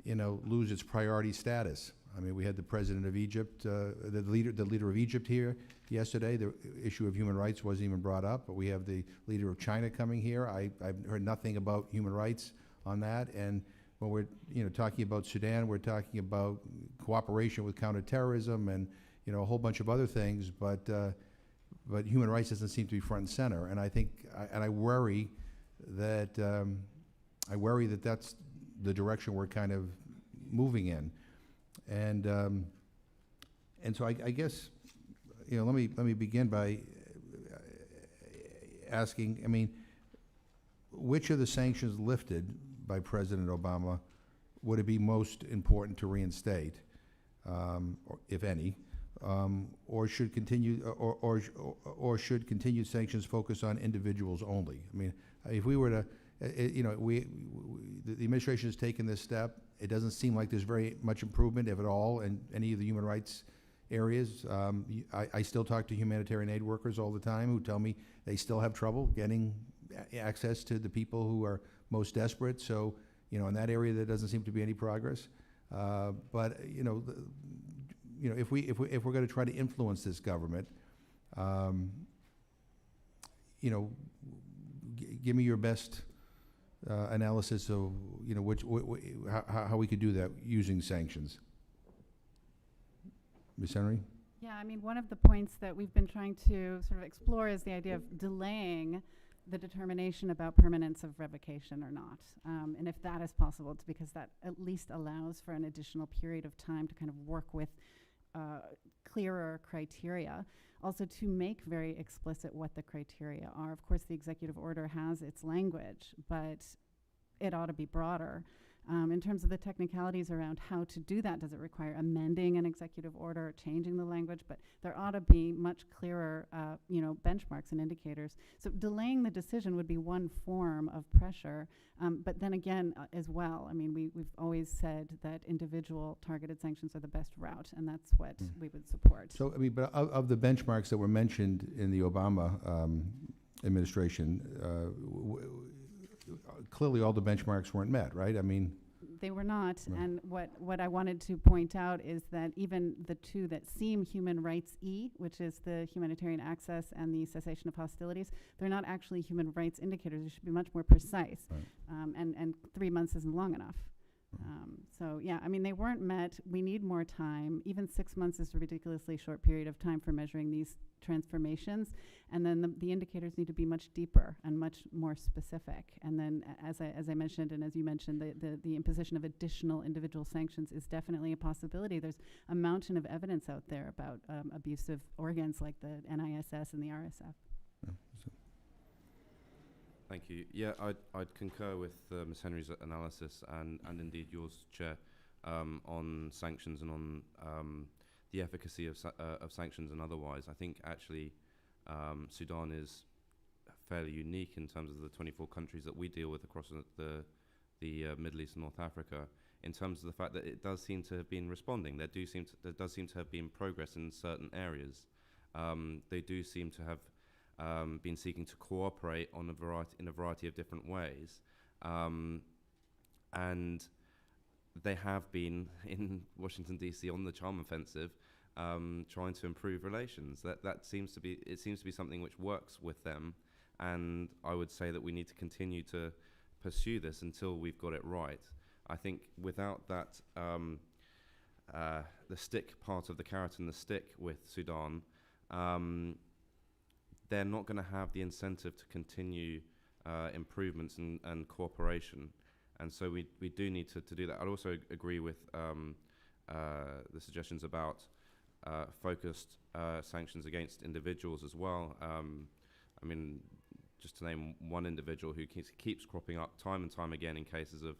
lose its priority status. I mean, we had the president of Egypt, the leader of Egypt here yesterday. The issue of human rights wasn't even brought up, but we have the leader of China coming here. I've heard nothing about human rights on that. And when we're talking about Sudan, we're talking about cooperation with counterterrorism and a whole bunch of other things, but human rights doesn't seem to be front and center. And I worry that that's the direction we're kind of moving in. And so I guess let me begin by asking, I mean, which of the sanctions lifted by President Obama would it be most important to reinstate, or, if any, or should continued sanctions focus on individuals only? I mean, if we were to, the administration has taken this step. It doesn't seem like there's very much improvement, if at all, in any of the human rights areas. I still talk to humanitarian aid workers all the time who tell me they still have trouble getting access to the people who are most desperate. So, in that area there doesn't seem to be any progress. But you know, if we're going to try to influence this government, you know, give me your best analysis of, you know, how we could do that using sanctions. Ms. Henry? Yeah, I mean, one of the points that we've been trying to sort of explore is the idea of delaying the determination about permanence of revocation or not. And if that is possible, because that at least allows for an additional period of time to kind of work with clearer criteria. Also to make very explicit what the criteria are. Of course, the executive order has its language, but it ought to be broader. In terms of the technicalities around how to do that, does it require amending an executive order, changing the language? But there ought to be much clearer, you know, benchmarks and indicators. So delaying the decision would be one form of pressure. But then again, as well, I mean, we've always said that individual targeted sanctions are the best route, and that's what we would support. So, I mean, but of the benchmarks that were mentioned in the Obama administration, clearly all the benchmarks weren't met, right? I mean, they were not, No. and what I wanted to point out is that even the two that seem human rights E, which is the humanitarian access and the cessation of hostilities, they're not actually human rights indicators. They should be much more precise. Right. And 3 months isn't long enough. So yeah, I mean, they weren't met. We need more time. Even 6 months is a ridiculously short period of time for measuring these transformations. And then the indicators need to be much deeper and much more specific. And then, as I mentioned, and as you mentioned, the imposition of additional individual sanctions is definitely a possibility. There's a mountain of evidence out there about abusive organs like the NISS and the RSF. Thank you. Yeah, I'd concur with Ms. Henry's analysis and indeed yours, Chair, on sanctions and on the efficacy of sanctions and otherwise. I think actually Sudan is fairly unique in terms of the 24 countries that we deal with across the Middle East and North Africa, in terms of the fact that it does seem to have been responding. There does seem to have been progress in certain areas. They do seem to have been seeking to cooperate in a variety of different ways, and they have been in Washington D.C. on the charm offensive, trying to improve relations. That seems to be something which works with them, and I would say that we need to continue to pursue this until we've got it right. I think without that, the stick part of the carrot and the stick with Sudan. They're not going to have the incentive to continue improvements and cooperation. And so we do need to do that. I'd also agree with the suggestions about focused sanctions against individuals as well. I mean, just to name one individual who keeps cropping up time and time again in cases of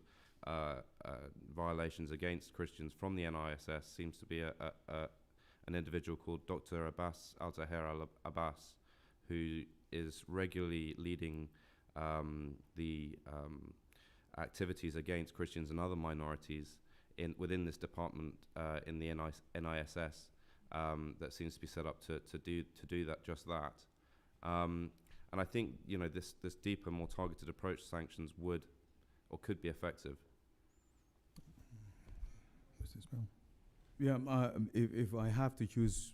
violations against Christians from the NISS seems to be an individual called Dr. Abbas Al-Tahir al-Abbas, who is regularly leading the activities against Christians and other minorities within this department in the NISS that seems to be set up to do that, just that. And I think, you know, this deeper, more targeted approach to sanctions would or could be effective. Yeah, if I have to choose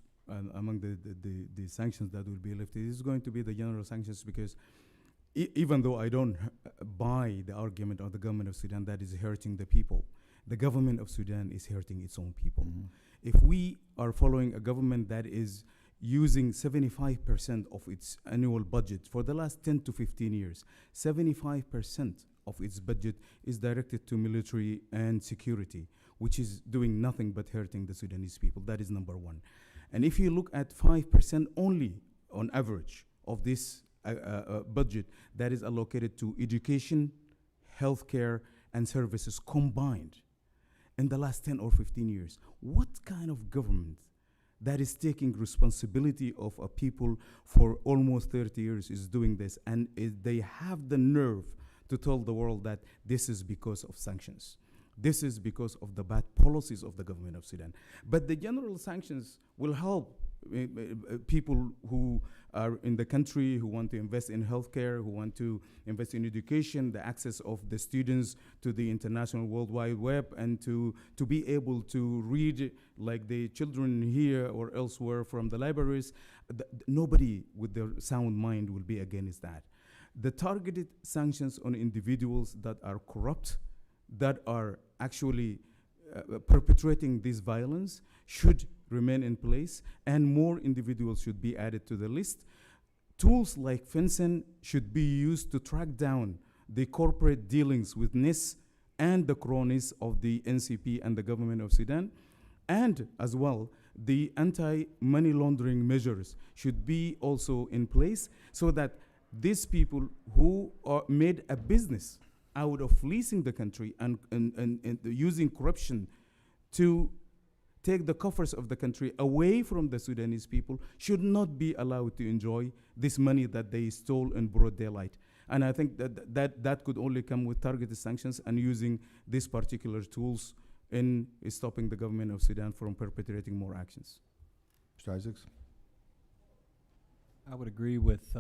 among the sanctions that will be lifted, it's going to be the general sanctions, because even though I don't buy the argument of the government of Sudan that is hurting the people, the government of Sudan is hurting its own people. Mm-hmm. If we are following a government that is using 75% of its annual budget for the last 10 to 15 years, 75% of its budget is directed to military and security, which is doing nothing but hurting the Sudanese people. That is number one. And if you look at 5% only on average of this budget that is allocated to education, healthcare, and services combined in the last 10 or 15 years, what kind of government that is taking responsibility of a people for almost 30 years is doing this? And they have the nerve to tell the world that this is because of sanctions. This is because of the bad policies of the government of Sudan. But the general sanctions will help people who are in the country, who want to invest in healthcare, who want to invest in education, the access of the students to the international World Wide Web, and to be able to read like the children here or elsewhere from the libraries. Nobody with their sound mind will be against that. The targeted sanctions on individuals that are corrupt, that are actually perpetrating this violence, should remain in place, and more individuals should be added to the list. Tools like FinCEN should be used to track down the corporate dealings with NIS and the cronies of the NCP and the government of Sudan. And as well, the anti-money laundering measures should be also in place so that these people who are made a business out of fleecing the country and using corruption to take the coffers of the country away from the Sudanese people should not be allowed to enjoy this money that they stole in broad daylight. And I think that could only come with targeted sanctions and using these particular tools in stopping the government of Sudan from perpetrating more actions. Mr. Isaacs? I would agree with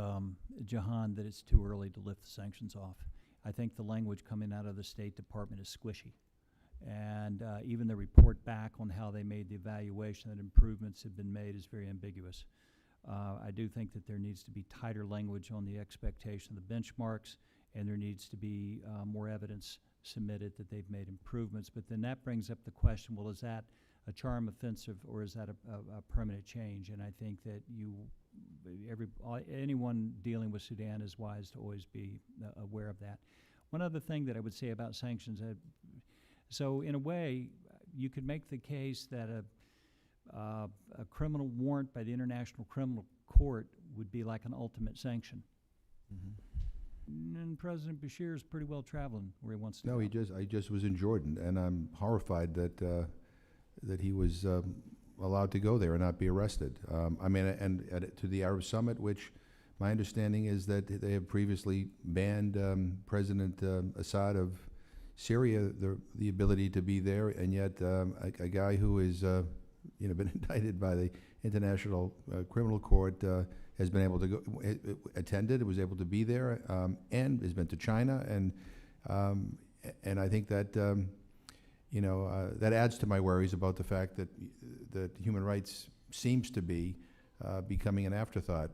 Jahan that it's too early to lift the sanctions off. I think the language coming out of the State Department is squishy. And even the report back on how they made the evaluation that improvements have been made is very ambiguous. I do think that there needs to be tighter language on the expectation of the benchmarks, and there needs to be more evidence submitted that they've made improvements. But then that brings up the question, well, is that a charm offensive or is that a permanent change? And I think that anyone dealing with Sudan is wise to always be aware of that. One other thing that I would say about sanctions, so in a way, you could make the case that a criminal warrant by the International Criminal Court would be like an ultimate sanction. Mm-hmm. And President Bashir is pretty well traveling where he wants to go. No, I just was in Jordan, and I'm horrified that he was allowed to go there and not be arrested. I mean, and to the Arab Summit, which my understanding is that they have previously banned President Assad of Syria the ability to be there, and yet a guy who is been indicted by the International Criminal Court has been able to go, attended, was able to be there, and has been to China, and I think that that adds to my worries about the fact that human rights seems to be becoming an afterthought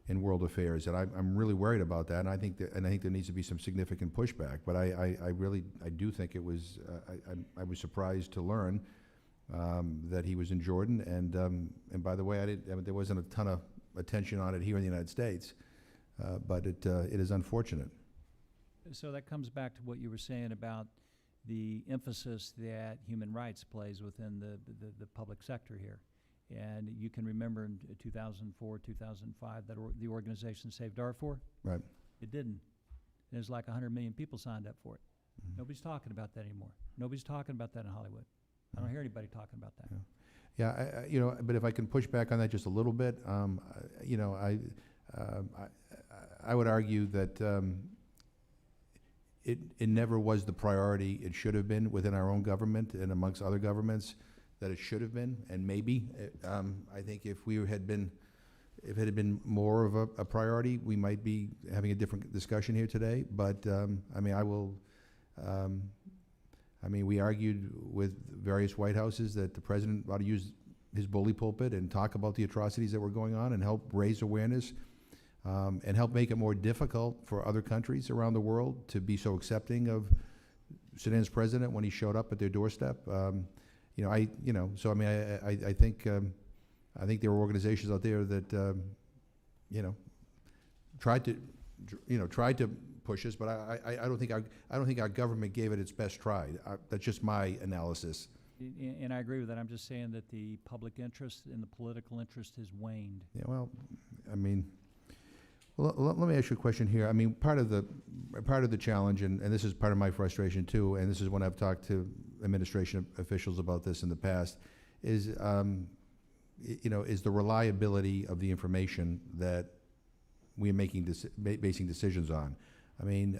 in world affairs, and I'm really worried about that, and I think there needs to be some significant pushback. But I do think it was I was surprised to learn that he was in Jordan, and by the way, there wasn't a ton of attention on it here in the United States, but it is unfortunate. So that comes back to what you were saying about the emphasis that human rights plays within the public sector here. And you can remember in 2004, 2005, that the organization Save Darfur? Right. It didn't. There's like 100 million people signed up for it. Mm-hmm. Nobody's talking about that anymore. Nobody's talking about that in Hollywood. I don't hear anybody talking about that. Yeah, but if I can push back on that just a little bit, I would argue that it never was the priority it should have been within our own government and amongst other governments that it should have been, and maybe I think if it had been more of a priority, we might be having a different discussion here today. But we argued with various White Houses that the president ought to use his bully pulpit and talk about the atrocities that were going on and help raise awareness and help make it more difficult for other countries around the world to be so accepting of Sudan's president when he showed up at their doorstep. I think there were organizations out there that tried to push us, but I don't think our government gave it its best try. That's just my analysis. And I agree with that. I'm just saying that the public interest and the political interest has waned. Yeah, well, let me ask you a question here. I mean, part of the challenge, and this is part of my frustration too, and this is when I've talked to administration officials about this in the past, is the reliability of the information that we are basing decisions on. I mean,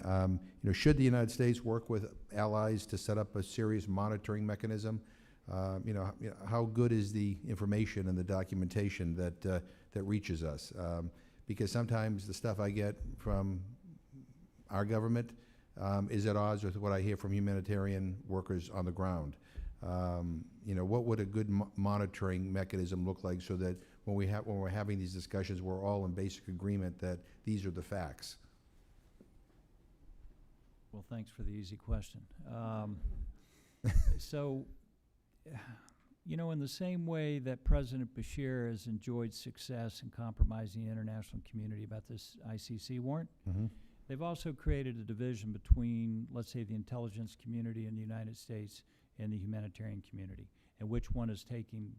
should the United States work with allies to set up a serious monitoring mechanism how good is the information and the documentation that reaches us? Because sometimes the stuff I get from our government is at odds with what I hear from humanitarian workers on the ground. What would a good monitoring mechanism look like so that when we're having these discussions, we're all in basic agreement that these are the facts? Well, thanks for the easy question. So, in the same way that President Bashir has enjoyed success in compromising the international community about this ICC warrant, they've also created a division between, let's say, the intelligence community in the United States and the humanitarian community, and which one is taking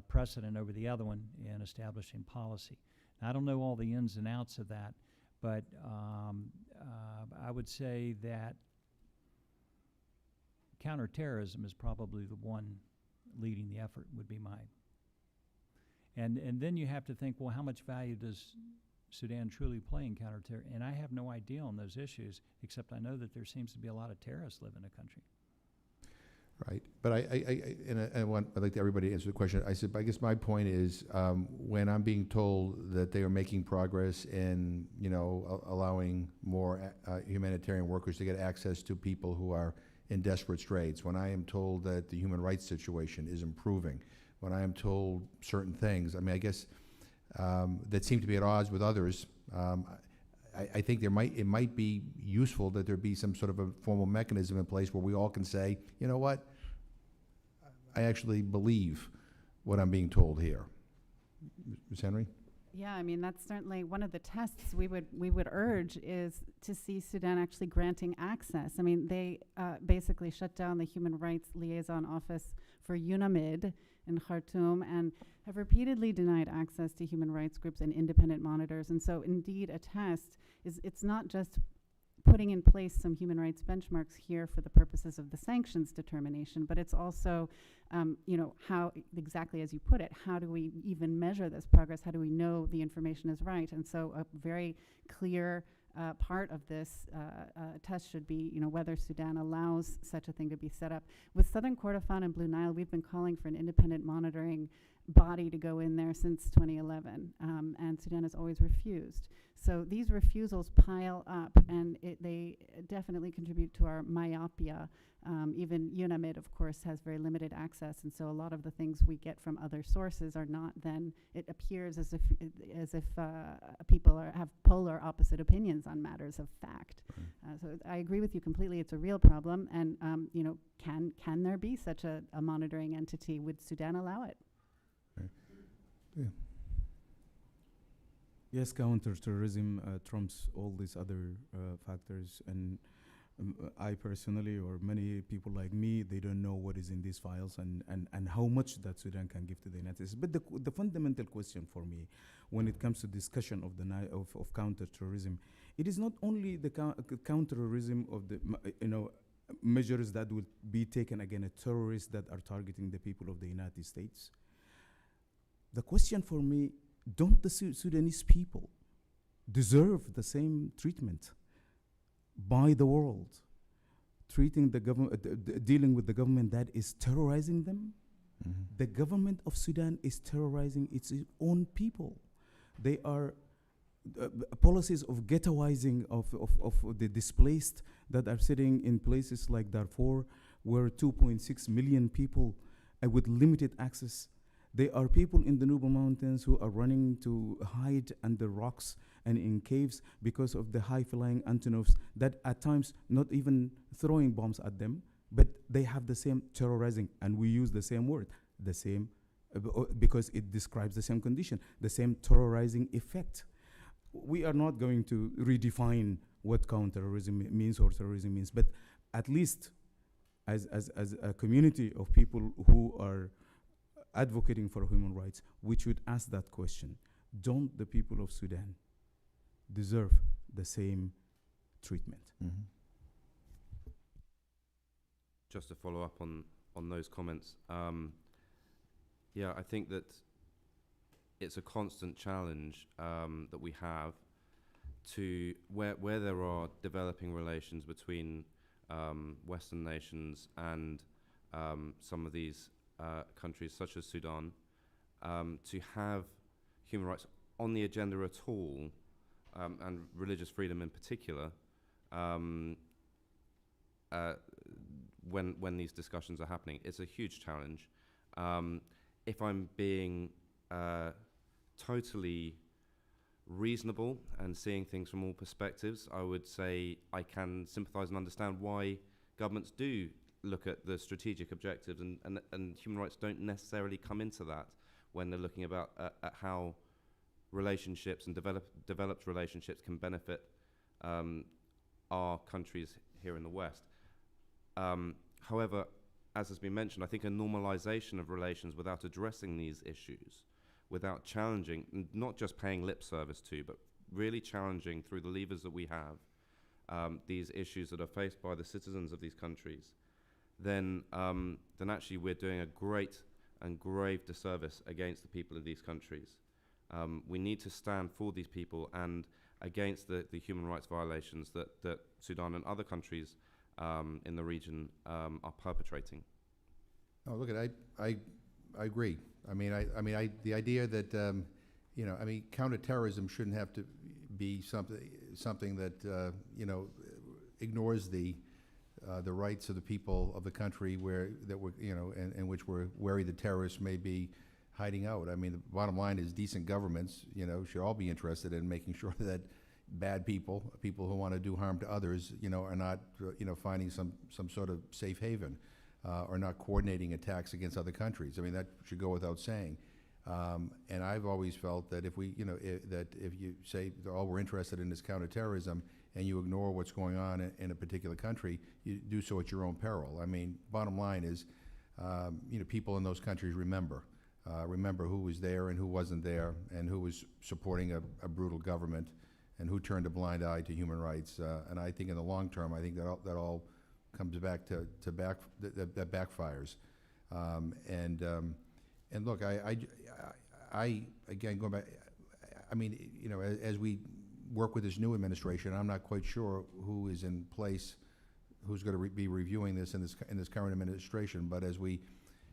precedent over the other one in establishing policy. Now, I don't know all the ins and outs of that, but I would say that counterterrorism is probably the one leading the effort, would be mine. And then you have to think, well, how much value does Sudan truly play in counterterrorism? And I have no idea on those issues, except I know that there seems to be a lot of terrorists living in the country. Right, but I'd like everybody to answer the question. I guess my point is, when I'm being told that they are making progress in, allowing more humanitarian workers to get access to people who are in desperate straits, when I am told that the human rights situation is improving, when I am told certain things, I guess that seem to be at odds with others, I think it might be useful that there be some sort of a formal mechanism in place where we all can say, you know what, I actually believe what I'm being told here. Ms. Henry? Yeah, that's certainly one of the tests we would urge is to see Sudan actually granting access. They basically shut down the Human Rights Liaison Office for UNAMID in Khartoum and have repeatedly denied access to human rights groups and independent monitors. And so indeed a test is, it's not just putting in place some human rights benchmarks here for the purposes of the sanctions determination, but it's also, how, exactly as you put it, how do we even measure this progress? How do we know the information is right? And so a very clear part of this test should be, whether Sudan allows such a thing to be set up. With Southern Kordofan and Blue Nile, we've been calling for an independent monitoring body to go in there since 2011, and Sudan has always refused. So these refusals pile up, and they definitely contribute to our myopia. Even UNAMID, of course, has very limited access, and so a lot of the things we get from other sources are not then, it appears as if people have polar opposite opinions on matters of fact. So I agree with you completely. It's a real problem, and can there be such a monitoring entity? Would Sudan allow it? Yeah. Yes, counterterrorism trumps all these other factors, and I personally, or many people like me, they don't know what is in these files and how much that Sudan can give to the United States. But the fundamental question for me, when it comes to discussion of of counterterrorism, it is not only the counterterrorism of the measures that will be taken against terrorists that are targeting the people of the United States. The question for me, don't the Sudanese people deserve the same treatment by the world, treating the government, dealing with the government that is terrorizing them? Mm-hmm. The government of Sudan is terrorizing its own people. They are policies of ghettoizing of the displaced that are sitting in places like Darfur, where 2.6 million people with limited access. There are people in the Nuba Mountains who are running to hide under rocks and in caves because of the high-flying Antonovs that at times not even throwing bombs at them, but they have the same terrorizing, and we use the same word, the same, because it describes the same condition, the same terrorizing effect. We are not going to redefine what counterterrorism means or terrorism means, but at least as a community of people who are advocating for human rights, we should ask that question. Don't the people of Sudan deserve the same treatment? Mm-hmm. Just to follow up on those comments, I think that it's a constant challenge that we have to where there are developing relations between Western nations and some of these countries, such as Sudan, to have human rights on the agenda at all, and religious freedom in particular, when these discussions are happening. It's a huge challenge. If I'm being totally reasonable and seeing things from all perspectives, I would say I can sympathise and understand why governments do look at the strategic objectives, and human rights don't necessarily come into that when they're looking about at how relationships and developed relationships can benefit our countries here in the West. However, as has been mentioned, I think a normalization of relations without addressing these issues, without challenging, not just paying lip service to, but really challenging through the levers that we have, these issues that are faced by the citizens of these countries, then actually we're doing a great and grave disservice against the people of these countries. We need to stand for these people and against the human rights violations that Sudan and other countries in the region are perpetrating. Oh, look, I agree. The idea that counterterrorism shouldn't have to be something that ignores the rights of the people of the country in which we're worried the terrorists may be hiding out. I mean, the bottom line is decent governments, should all be interested in making sure that bad people who want to do harm to others, are not, finding some sort of safe haven, or not coordinating attacks against other countries. I mean, that should go without saying. And I've always felt that if you say, oh, we're interested in this counterterrorism, and you ignore what's going on in a particular country, you do so at your own peril. I mean, bottom line is, people in those countries remember who was there and who wasn't there, and who was supporting a brutal government, and who turned a blind eye to human rights. And I think in the long term, I think that all comes back that backfires. And look, I again, going back, as we work with this new administration, I'm not quite sure who is in place, who's going to be reviewing this in this current administration. But as we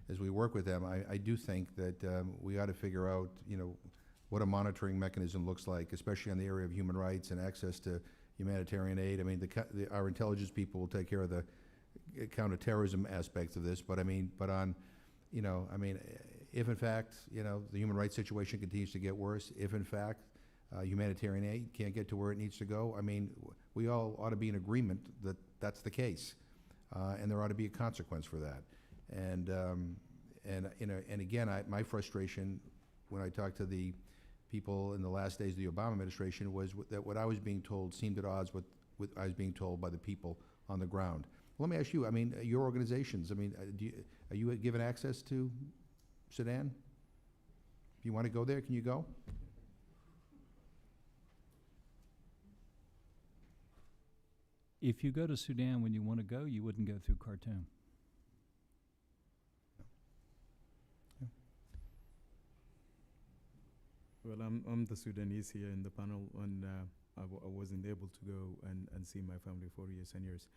work with them, I do think that we ought to figure out, what a monitoring mechanism looks like, especially in the area of human rights and access to humanitarian aid. I mean, our intelligence people will take care of the counterterrorism aspects of this. But if in fact, the human rights situation continues to get worse, if in fact humanitarian aid can't get to where it needs to go, I mean, we all ought to be in agreement that that's the case, and there ought to be a consequence for that. And again, my frustration when I talked to the people in the last days of the Obama administration was that what I was being told seemed at odds with what I was being told by the people on the ground. Let me ask you, I mean, your organizations, I mean, are you given access to Sudan? If you want to go there, can you go? If you go to Sudan when you want to go, you wouldn't go through Khartoum. Well, I'm the Sudanese here in the panel, and I wasn't able to go and see my family for years and years.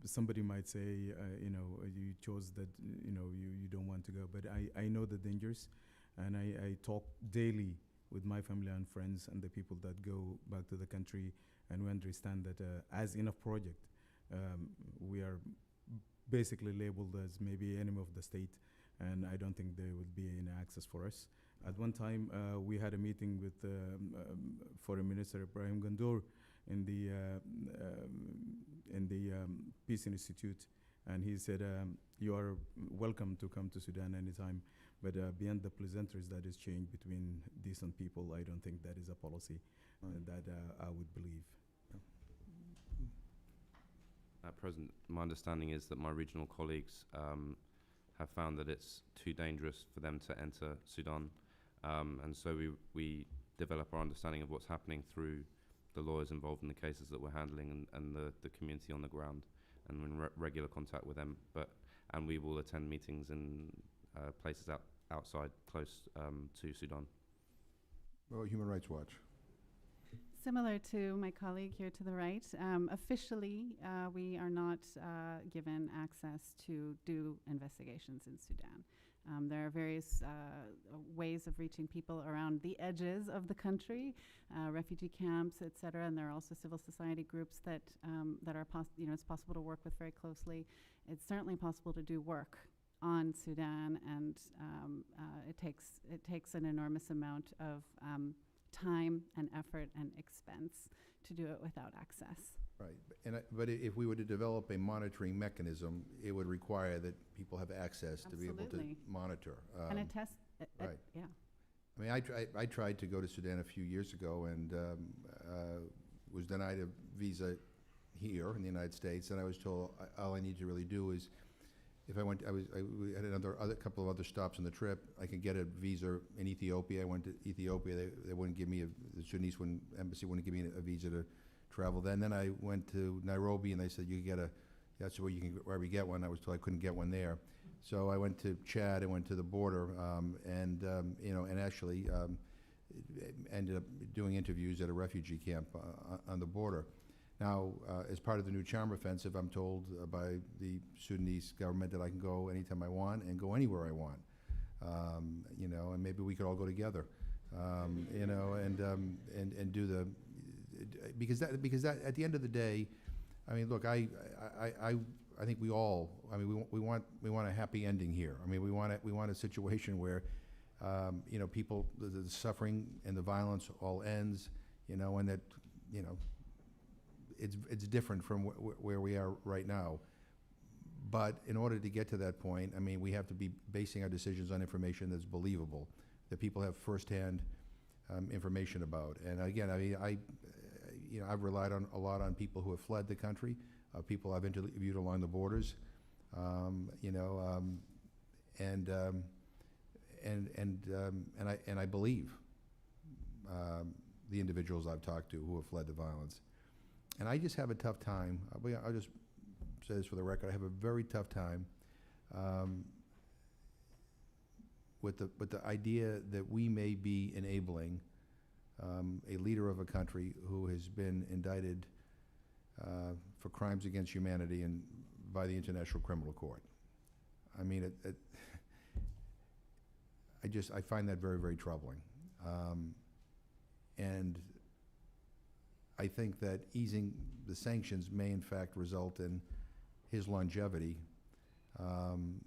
Somebody might say, you chose that, you don't want to go, but I know the dangers, and I talk daily with my family and friends and the people that go back to the country, and we understand that as enough project, we are basically labeled as maybe enemy of the state, and I don't think there would be any access for us. At one time, we had a meeting with Foreign Minister Ibrahim Gandour in the Peace Institute, and he said, you are welcome to come to Sudan anytime, but beyond the pleasantries that is changed between decent people, I don't think that is a policy that I would believe. At present, my understanding is that my regional colleagues have found that it's too dangerous for them to enter Sudan. And so we develop our understanding of what's happening through the lawyers involved in the cases that we're handling, and the community on the ground, and we're in regular contact with them. And we will attend meetings in places outside, close to Sudan. Well, Human Rights Watch. Similar to my colleague here to the right, officially, we are not given access to do investigations in Sudan. There are various ways of reaching people around the edges of the country, refugee camps, et cetera, and there are also civil society groups that it's possible to work with very closely. It's certainly possible to do work on Sudan, and it takes an enormous amount of time and effort and expense to do it without access. Right, but if we were to develop a monitoring mechanism, it would require that people have access to be able to Absolutely. monitor. And a test, right. yeah. I mean, I tried to go to Sudan a few years ago and was denied a visa here in the United States, and I was told all I need to really do is, if I went, we had another couple of other stops on the trip. I could get a visa in Ethiopia. I went to Ethiopia. They wouldn't give me the Sudanese embassy wouldn't give me a visa to travel. Then I went to Nairobi, and they said you get that's where you can where we get one. I was told I couldn't get one there, so I went to Chad. I went to the border, and actually ended up doing interviews at a refugee camp on the border. Now, as part of the new charm offensive, I'm told by the Sudanese government that I can go anytime I want and go anywhere I want. And maybe we could all go together, and do the because that at the end of the day, I mean, look, I think we all, I mean, we want a happy ending here. I mean, we want a situation where, people, the suffering and the violence all ends, and that, it's different from where we are right now. But in order to get to that point, I mean, we have to be basing our decisions on information that's believable, that people have firsthand information about. And again, I mean, I've relied a lot on people who have fled the country, people I've interviewed along the borders, and I believe the individuals I've talked to who have fled the violence. And I just have a tough time. I'll just say this for the record. I have a very tough time with the idea that we may be enabling a leader of a country who has been indicted for crimes against humanity and by the International Criminal Court. I mean, I find that very, very troubling. And I think that easing the sanctions may in fact result in his longevity, and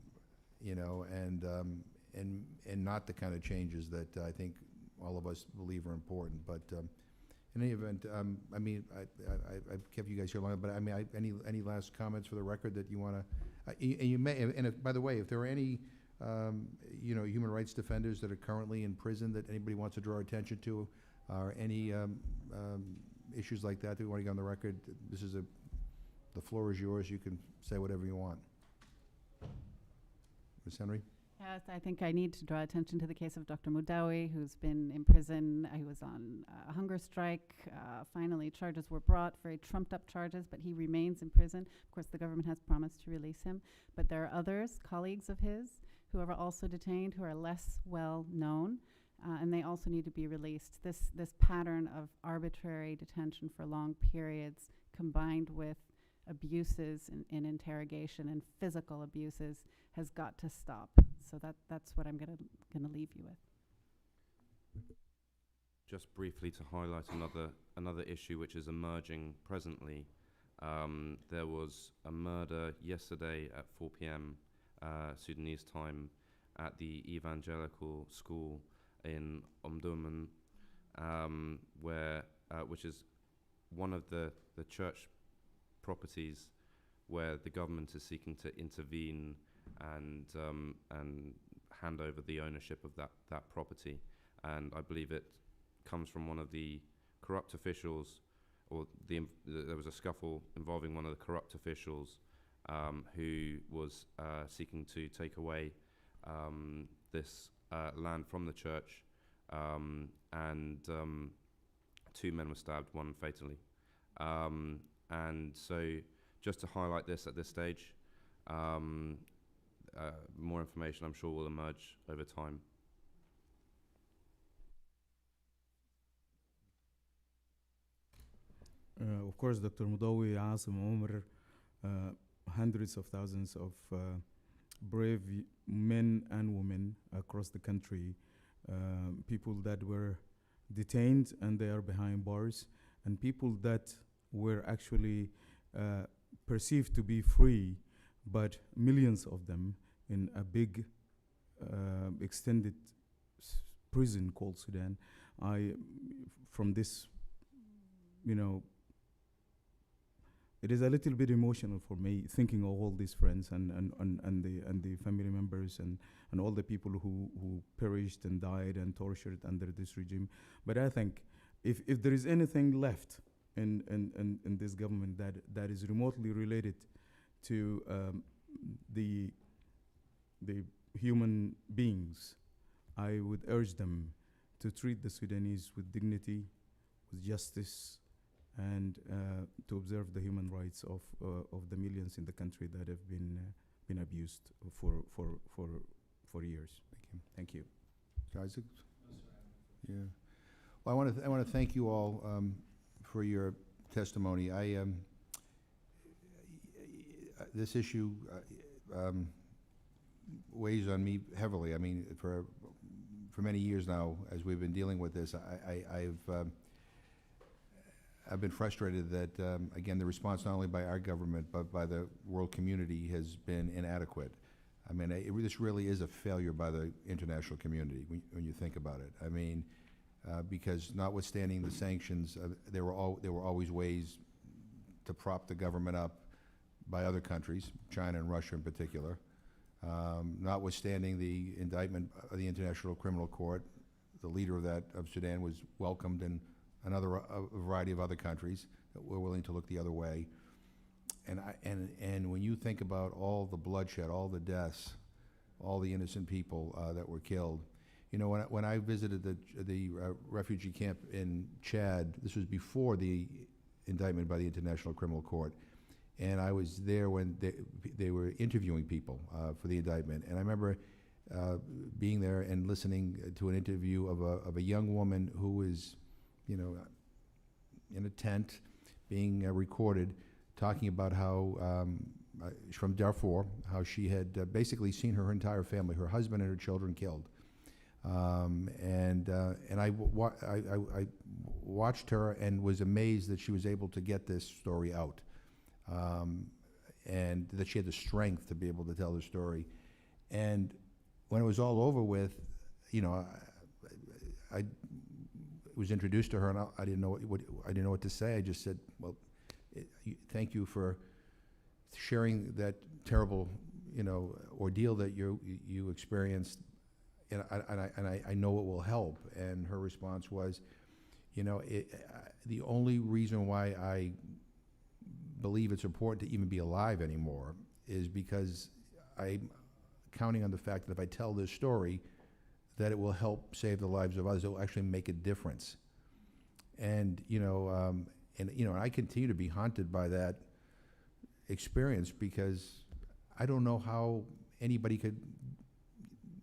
not the kind of changes that I think all of us believe are important. But in any event, I mean, I've kept you guys here long, but I mean, any last comments for the record that you want to? And you may. And if, by the way, if there are any, human rights defenders that are currently in prison that anybody wants to draw attention to, or any issues like that we want to get on the record, the floor is yours. You can say whatever you want. Ms. Henry? Yes, I think I need to draw attention to the case of Dr. Mudawi, who's been in prison. He was on a hunger strike. Finally, charges were brought, very trumped-up charges, but he remains in prison. Of course, the government has promised to release him. But there are others, colleagues of his, who are also detained, who are less well known, and they also need to be released. This pattern of arbitrary detention for long periods, combined with abuses in interrogation and physical abuses, has got to stop. So that's what I'm gonna leave you with. Just briefly to highlight another issue which is emerging presently. There was a murder yesterday at 4 p.m. Sudanese time at the evangelical school in Omdurman, which is one of the church properties where the government is seeking to intervene and hand over the ownership of that property. And I believe it comes from one of the corrupt officials, or there was a scuffle involving one of the corrupt officials who was seeking to take away this land from the church, and 2 men were stabbed, 1 fatally. And so just to highlight this at this stage, more information I'm sure will emerge over time. of course, Dr. Mudawi, Asim, Omar, hundreds of thousands of brave men and women across the country, people that were detained and they are behind bars, and people that were actually perceived to be free, but millions of them in a big extended prison called Sudan. From this, it is a little bit emotional for me thinking of all these friends and the family members and all the people who perished and died and tortured under this regime. But I think if there is anything left in this government that is remotely related to the human beings, I would urge them to treat the Sudanese with dignity, with justice, and to observe the human rights of the millions in the country that have been abused for years. Thank you. Isaac? Yeah. Well, I want to thank you all for your testimony. This issue weighs on me heavily. I mean, for many years now, as we've been dealing with this, I've been frustrated that, again, the response not only by our government but by the world community has been inadequate. I mean, this really is a failure by the international community when you think about it. I mean, because notwithstanding the sanctions, there were always ways to prop the government up by other countries, China and Russia in particular. Notwithstanding the indictment of the International Criminal Court, the leader of Sudan was welcomed in a variety of other countries that were willing to look the other way. And when you think about all the bloodshed, all the deaths, all the innocent people that were killed, when I visited the refugee camp in Chad, this was before the indictment by the International Criminal Court, and I was there when they were interviewing people for the indictment, and I remember being there and listening to an interview of a young woman who was, in a tent, being recorded, talking about how from Darfur, how she had basically seen her entire family, her husband and her children killed, and I watched her and was amazed that she was able to get this story out, and that she had the strength to be able to tell the story. And when it was all over with, I was introduced to her, and I didn't know what to say. I just said, "Well, thank you for sharing that terrible, ordeal that you experienced, and I know it will help." And her response was, the only reason why I believe it's important to even be alive anymore is because I'm counting on the fact that if I tell this story, that it will help save the lives of others. It will actually make a difference. And I continue to be haunted by that experience, because I don't know how anybody could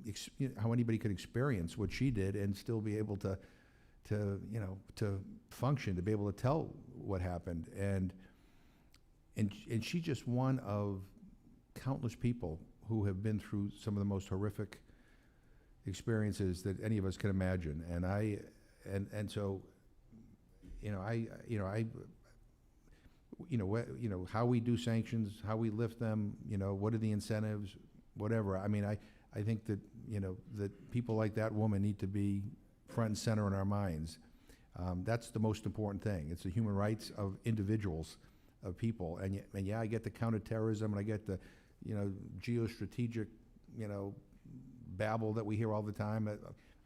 experience what she did and still be able to function, to be able to tell what happened. And she's just one of countless people who have been through some of the most horrific experiences that any of us can imagine. And so how we do sanctions, how we lift them, what are the incentives, whatever. I mean, I think that that people like that woman need to be front and center in our minds. That's the most important thing. It's the human rights of individuals, of people. And yeah, I get the counterterrorism, and I get the geostrategic babble that we hear all the time.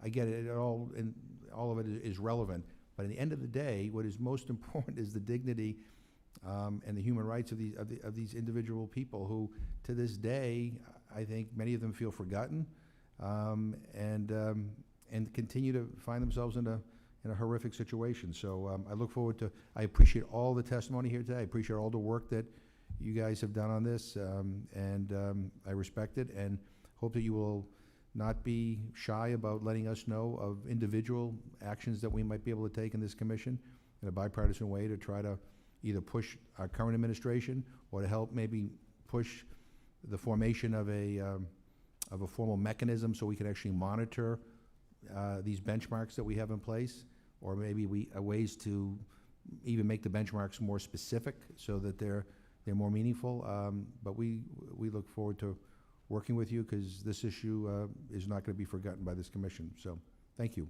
I get it all, and all of it is relevant. But at the end of the day, what is most important is the dignity and the human rights of these individual people who, to this day, I think many of them feel forgotten, and continue to find themselves in a horrific situation. So I look forward to. I appreciate all the testimony here today. I appreciate all the work that you guys have done on this, and I respect it, and hope that you will not be shy about letting us know of individual actions that we might be able to take in this commission. in a bipartisan way to try to either push our current administration or to help maybe push the formation of a formal mechanism so we can actually monitor these benchmarks that we have in place, or maybe ways to even make the benchmarks more specific so that they're more meaningful. But we look forward to working with you because this issue is not going to be forgotten by this commission. So thank you.